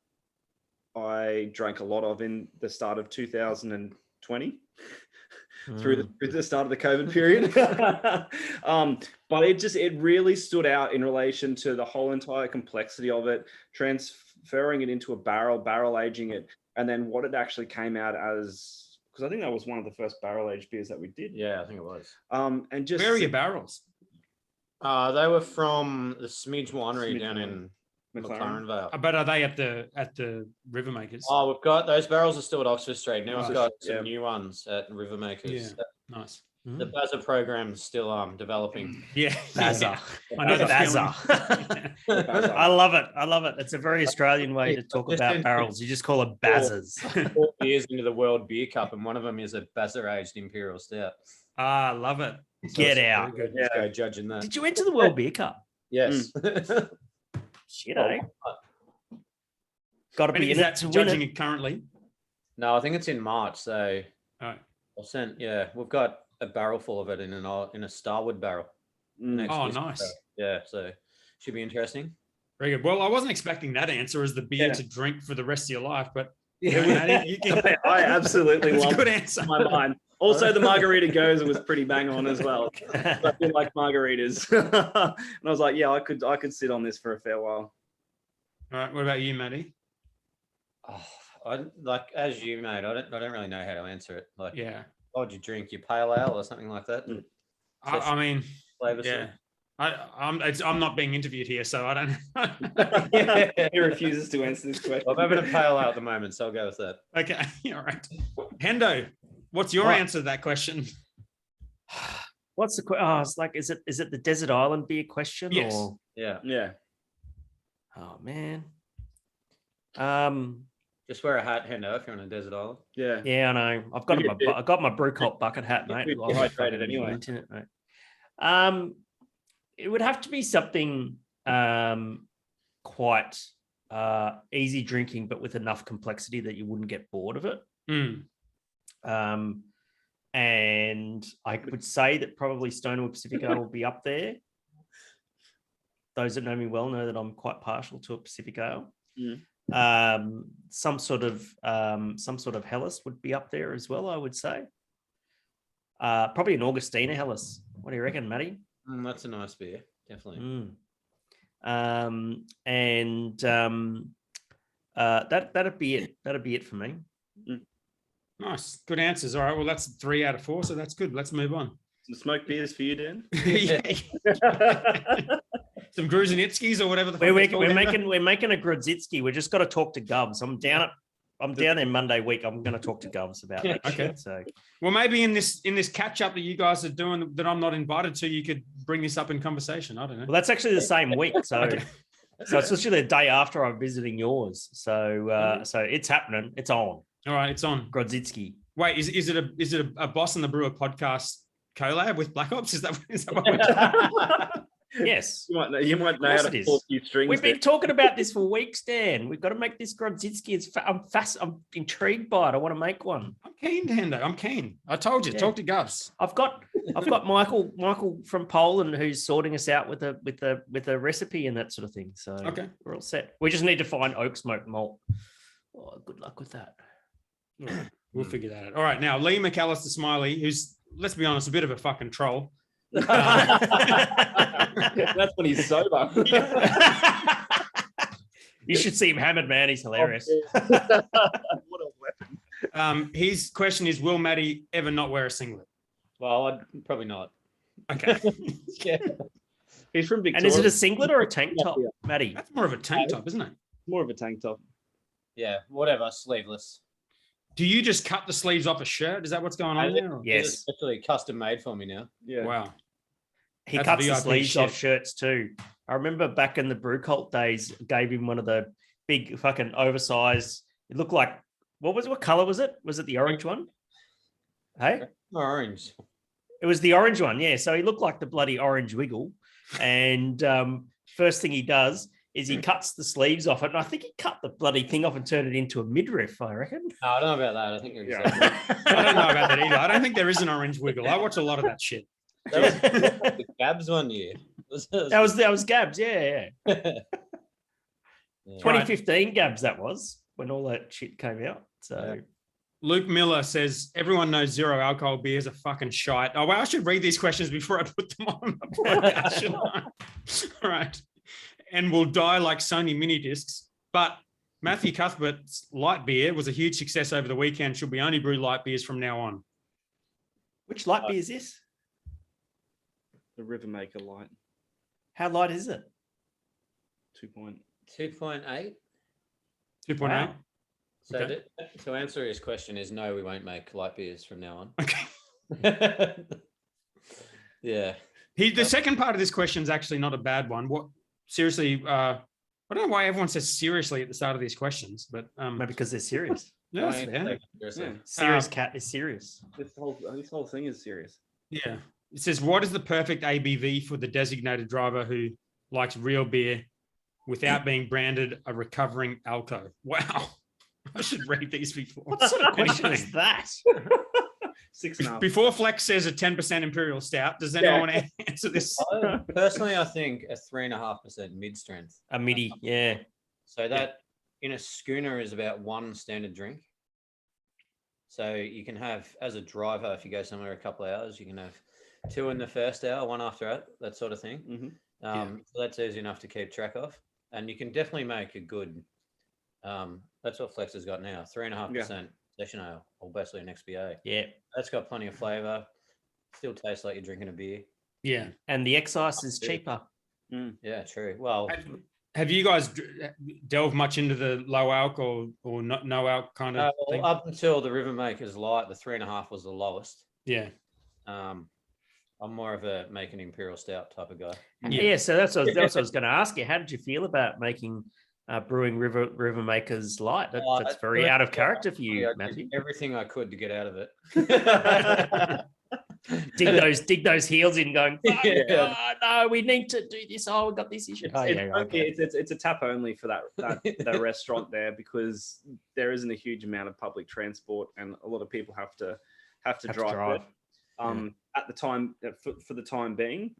I drank a lot of in the start of 2020 through the start of the COVID period. But it really stood out in relation to the whole entire complexity of it, transferring it into a barrel aging it, and then what it actually came out as, because I think that was one of the first barrel aged beers that we did. Yeah, I think it was. And just where are your barrels? They were from the Smidge Winery down in McLaren Vale. But are they at the River Makers? Oh, we've got those barrels are still at Oxford Street. Now Right. we've got some new ones at River Makers. Yeah, nice. The Bazza program's still developing. Yeah, Bazza. I know the Bazza. Bazza. I love it. It's a very Australian way to talk about barrels. You just call it Bazzas. 4 beers into the World Beer Cup, and one of them is a Bazza aged Imperial Stout. Ah, love it. Get out. Very good. Let's go judging that. Did you enter the World Beer Cup? Yes. Shit, eh? Got to be in it to win judging it. it currently? No, I think it's in March. So Right. we've got a barrel full of it in a Starwood barrel. Oh, nice. Barrel. Yeah, so should be interesting. Very good. Well, I wasn't expecting that answer as the beer to drink for the rest of your life, but I absolutely it's love a good answer. in my mind. Also, the Margarita Ghoster was pretty bang on as well. I feel like margaritas, and I was like, yeah, I could sit on this for a fair while. All right. What about you, Matty? Oh, as you, mate. I don't really know how to answer it. Like, Yeah. what would you drink? Your pale ale or something like that? I mean, Flavor. yeah. I'm not being interviewed here, so I don't. He refuses to answer this question. I'm having a pale ale at the moment, so I'll go with that. Okay. All right. Hendo, what's your answer to that question? What's the question? Oh, it's like, is it the Desert Island beer question? Yes. Or? Yeah. Oh man. Just wear a hat, Hendo, if you're on a desert island. Yeah. Yeah, I know. I got my brew cult bucket hat, mate. You're hydrated anyway. Internet, mate. It would have to be something quite easy drinking, but with enough complexity that you wouldn't get bored of it. And I would say that probably Stonewall Pacifico will be up there. Those that know me well know that I'm quite partial to a Pacific Ale. Some sort of Helles would be up there as well, I would say. Probably an Augustina Helles. What do you reckon, Matty? That's a nice beer, definitely. That'd be it. That'd be it for me. Nice. Good answers. All right. Well, that's 3 out of 4, so that's good. Let's move on. Some smoked beers for you, Dan. Some Gruzinitskis or whatever the fuck we're making a Grudzitsky. We just got to talk to Govs. I'm down there Monday week. I'm going to talk to Govs about that. Okay. Shit, so, well, maybe in this catch up that you guys are doing that I'm not invited to, you could bring this up in conversation. I don't know. well, that's actually the same week. So, So it's literally the day after I'm visiting yours. So so it's happening. It's on. All right, it's on. Grodzitsky. Wait, is it a Boss and the Brewer podcast collab with Black Ops? Is that what we're doing? Yes. You might know how to pull a few strings. We've been talking about this for weeks, Dan. We've got to make this Grodzitsky. I'm intrigued by it. I want to make one. I'm keen, Dando. I'm keen. I told you, talk to Govs. I've got Michael from Poland who's sorting us out with a recipe and that sort of thing. So okay, we're all set. We just need to find oak smoked malt. Oh, good luck with that. Right. We'll figure that out. All right, now Lee McAllister Smiley, who's, let's be honest, a bit of a fucking troll. That's when he's sober. You should see him hammered, man. He's hilarious. What a weapon. His question is, will Matty ever not wear a singlet? Well, I'd probably not. Okay. Yeah. He's from Victoria. And is it a singlet or a tank top, Matty? That's more of a tank top, isn't it? More of a tank top. Yeah, whatever, sleeveless. Do you just cut the sleeves off a shirt? Is that what's going on there? Or? Yes. It's actually custom made for me now. Yeah. Wow. He That's cuts the VIP sleeves shit. off shirts too. I remember back in the brew cult days, gave him one of the big fucking oversized. It looked like what color was it? Was it the orange one? Hey, Orange. it was the orange one. Yeah. So he looked like the bloody orange wiggle. And first thing he does is he cuts the sleeves off it. And I think he cut the bloody thing off and turned it into a midriff, I reckon. No, I don't know about that. I think you're I don't know about that either. I don't think there is an orange wiggle. I watch a lot of that shit. That was the Gabs one year. That was Gabs, yeah. Yeah. 2015 Gabs, that was when all that shit came out. So Luke Miller says, everyone knows zero alcohol beers are fucking shite. Oh, well, I should read these questions before I put them on the podcast, shouldn't I? All right. And will die like Sony mini discs. But Matthew Cuthbert's light beer was a huge success over the weekend. Should we only brew light beers from now on? which light beer is this? The Rivermaker Light. How light is it? 2.8. 2.8. 2.8. Wow. So Okay. to answer his question is no, we won't make light beers from now on. Okay. Yeah. The second part of this question is actually not a bad one. What seriously? I don't know why everyone says seriously at the start of these questions, but Maybe because they're serious. yeah, that's Don't fair. take it seriously. Yeah. Serious cat is serious. This whole thing is serious. Yeah. It says, what is the perfect ABV for the designated driver who likes real beer without being branded a recovering alco? Wow. I should read these before. What sort of question Anyway, is that? 6.5. Before Flex says a 10% Imperial Stout, does anyone want to answer this? Personally, I think a 3.5% mid strength. A midi, yeah. So that in a schooner is about one standard drink. So you can have, as a driver, if you go somewhere a couple of hours, you can have 2 in the first hour, 1 after it, that sort of thing. Mm-hmm. So that's easy enough to keep track of. And you can definitely make a good, that's what Flex has got now, 3.5% session ale, or basically an XBA. Yeah. That's got plenty of flavour. Still tastes like you're drinking a beer. Yeah. And the excise is cheaper. Yeah, true. Well, Have you guys delved much into the low alc or no alc kind of thing? up until the Rivermaker's light, the 3.5 was the lowest. Yeah. I'm more of a make an Imperial Stout type of guy. Yeah, so that's what I was going to ask you. How did you feel about brewing Rivermaker's light? That's very out of character for you, I did Matthew. everything I could to get out of it. dig those heels in, going, Yeah. oh, no, we need to do this. Oh, we've got this issue. It's a tap only for that restaurant there, because there isn't a huge amount of public transport and a lot of people have to drive. At the time, for the time being,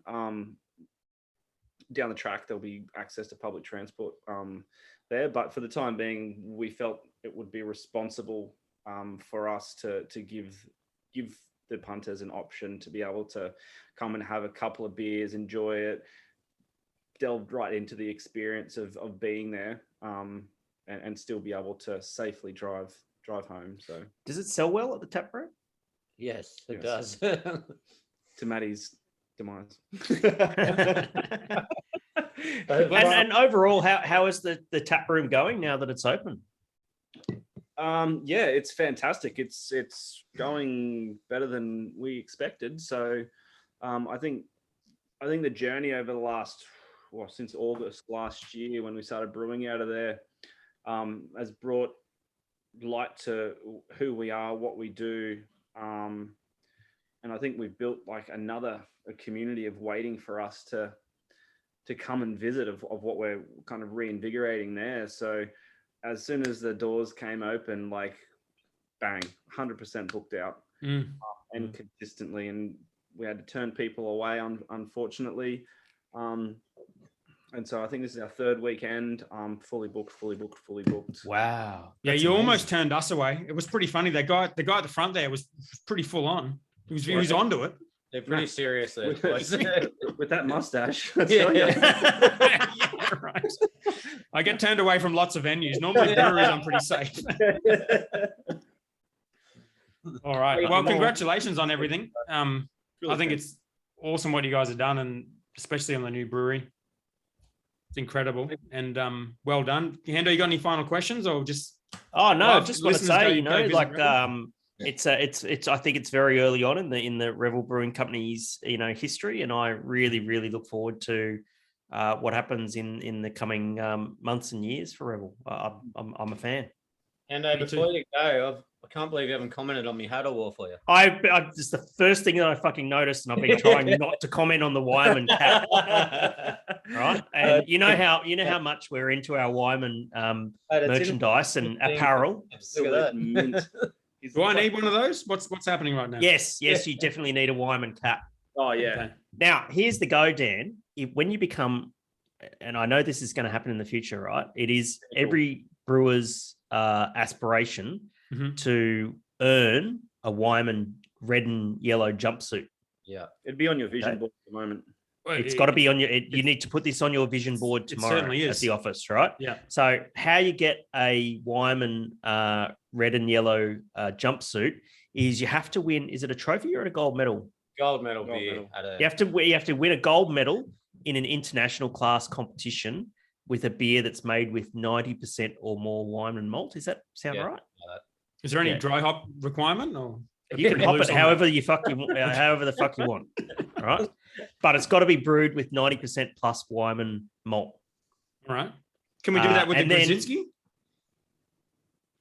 down the track there'll be access to public transport there, but for the time being, we felt it would be responsible for us to give the punters an option to be able to come and have a couple of beers, enjoy it, delve right into the experience of being there, and still be able to safely drive home. So does it sell well at the tap room? Yes, it Yes. does. to Matty's demise. And overall, how is the tap room going now that it's open? Yeah, it's fantastic. It's going better than we expected. So I think the journey over the last since August last year when we started brewing out of there, has brought light to who we are, what we do. And I think we've built like a community of waiting for us to come and visit of what we're kind of reinvigorating there. So as soon as the doors came open, like bang, 100% booked out and consistently. And we had to turn people away, unfortunately. And so I think this is our third weekend, fully booked. Wow. Yeah, That's you amazing. almost turned us away. It was pretty funny. The guy at the front there was pretty full on. He was onto it. They're pretty serious there. With that mustache. Yeah. Yeah, right. I get turned away from lots of venues. Normally breweries, I'm pretty safe. All right. Well, congratulations on everything. I think it's awesome what you guys have done, and especially on the new brewery. It's incredible, and well done. Hendo, you got any final questions, or just? Oh no, I just want to say, Revel? it's I think it's very early on in the Revel Brewing Company's history, and I really look forward to what happens in the coming months and years for Revel. I'm a fan. And before you go, I can't believe you haven't commented on my hat award for you. I just the first thing that I fucking noticed, and I've been trying not to comment on the Wyman cap, right? And you know how much we're into our Wyman merchandise and apparel. Look at that. Do I need one of those? What's happening right now? Yes, you definitely need a Wyman cap. Oh yeah. Okay. Now here's the go, Dan. When you become, and I know this is going to happen in the future, right? It is every brewer's aspiration to earn a Wyman red and yellow jumpsuit. Yeah, it'd be on your vision board at the moment. It's got to be on your. You need to put this on your vision board tomorrow at the office, right? Yeah. So how you get a Wyman red and yellow jumpsuit is you have to win. Is it a trophy or a gold medal? Gold medal beer. You have to win a gold medal in an international class competition with a beer that's made with 90% or more Wyman malt. Does that sound right? Is there any dry hop requirement, or you can hop it however the fuck you want, all right? But it's got to be brewed with 90% plus Wyman malt. All right. Can we do that with the Grodziskie?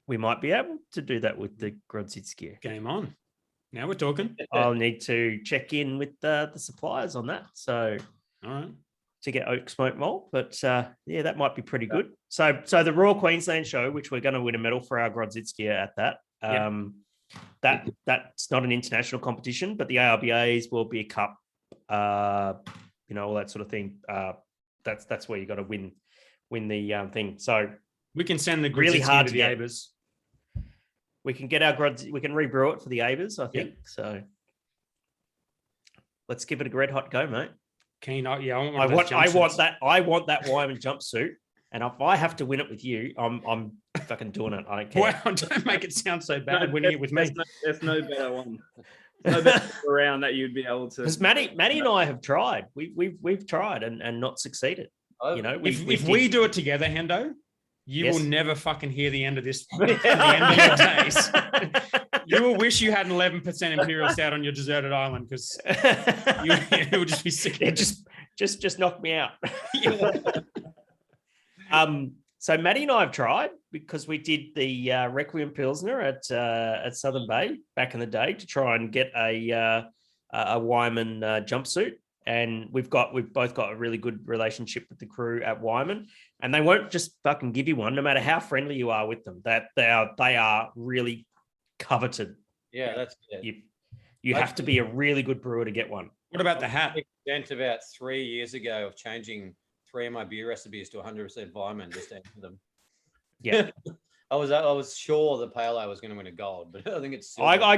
We might be able to do that with the Grodziskie. Game on. Now we're talking. I'll need to check in with the suppliers on that. So, all right, to get oak smoke malt, but that might be pretty good. So the Royal Queensland Show, which we're going to win a medal for our Grodziskie at that. That's not an international competition, but the ARBA's World Beer Cup, all that sort of thing. That's where you got to win the thing. So we can send the really hard to the get. Abers. We can get we can rebrew it for the Abers, I think. Yep. So let's give it a red hot go, mate. Keen, I want that Wyman jumpsuit, and if I have to win it with you, I'm fucking doing it. I don't care. Wow, don't make it sound so bad winning it with me. There's no better one. No better around that you'd be able to. Because Matty and I have tried. We've tried and not succeeded. If we do it together, Hendo, you will never fucking hear the end of this. The end of your days. You will wish you had an 11% Imperial Stout on your deserted island, because it would just be sick. Yeah, just knock me out. So Matty and I have tried, because we did the Requiem Pilsner at Southern Bay back in the day to try and get a Wyman jumpsuit. And we've both got a really good relationship with the crew at Wyman, and they won't just fucking give you one, no matter how friendly you are with them. That they are really coveted. Yeah, that's it. You have to be a really good brewer to get one. What about the hat? Went about 3 years ago of changing 3 of my beer recipes to 100% Wyman just to enter them. Yeah. I was sure the Pale Ale was going to win a gold, but I think it's. I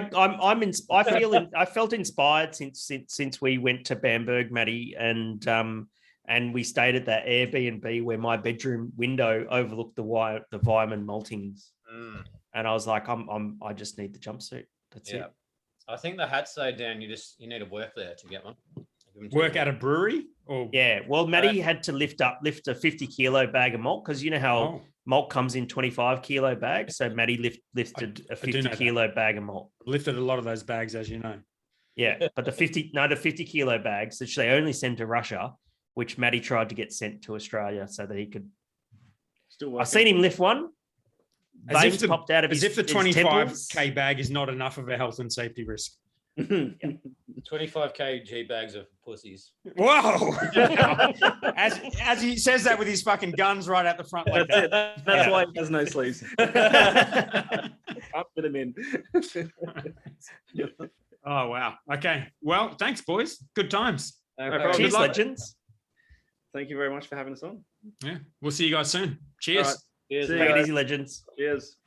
felt inspired since we went to Bamberg, Matty, and we stayed at that Airbnb where my bedroom window overlooked the Wyman maltings, and I was like, I just need the jumpsuit. That's it. I think the hats though, Dan, you need to work there to get one. Work at a brewery? Well, Matty had to lift a 50 kilo bag of malt, because you know how malt comes in 25 kilo bags. So Matty lifted a 50 kilo bag of malt. Lifted a lot of those bags, as you know. Yeah, but the 50 kilo bags, which they only send to Russia, which Matty tried to get sent to Australia so that he could. Still working. I've seen him lift one. Veins popped out of as his, if the his 25k temples. bag is not enough of a health and safety risk. 25 kg bags of pussies. Whoa! as he says that with his fucking guns right out the front like That's that. it. That's why he has no sleeves. Can't fit him in. Oh wow. Okay. Well, thanks, boys. Good times. No problem. Cheers, luck. legends. Thank you very much for having us on. Yeah. We'll see you guys soon. Cheers. All right. Cheers, See you Take it guys. easy, legends. Cheers.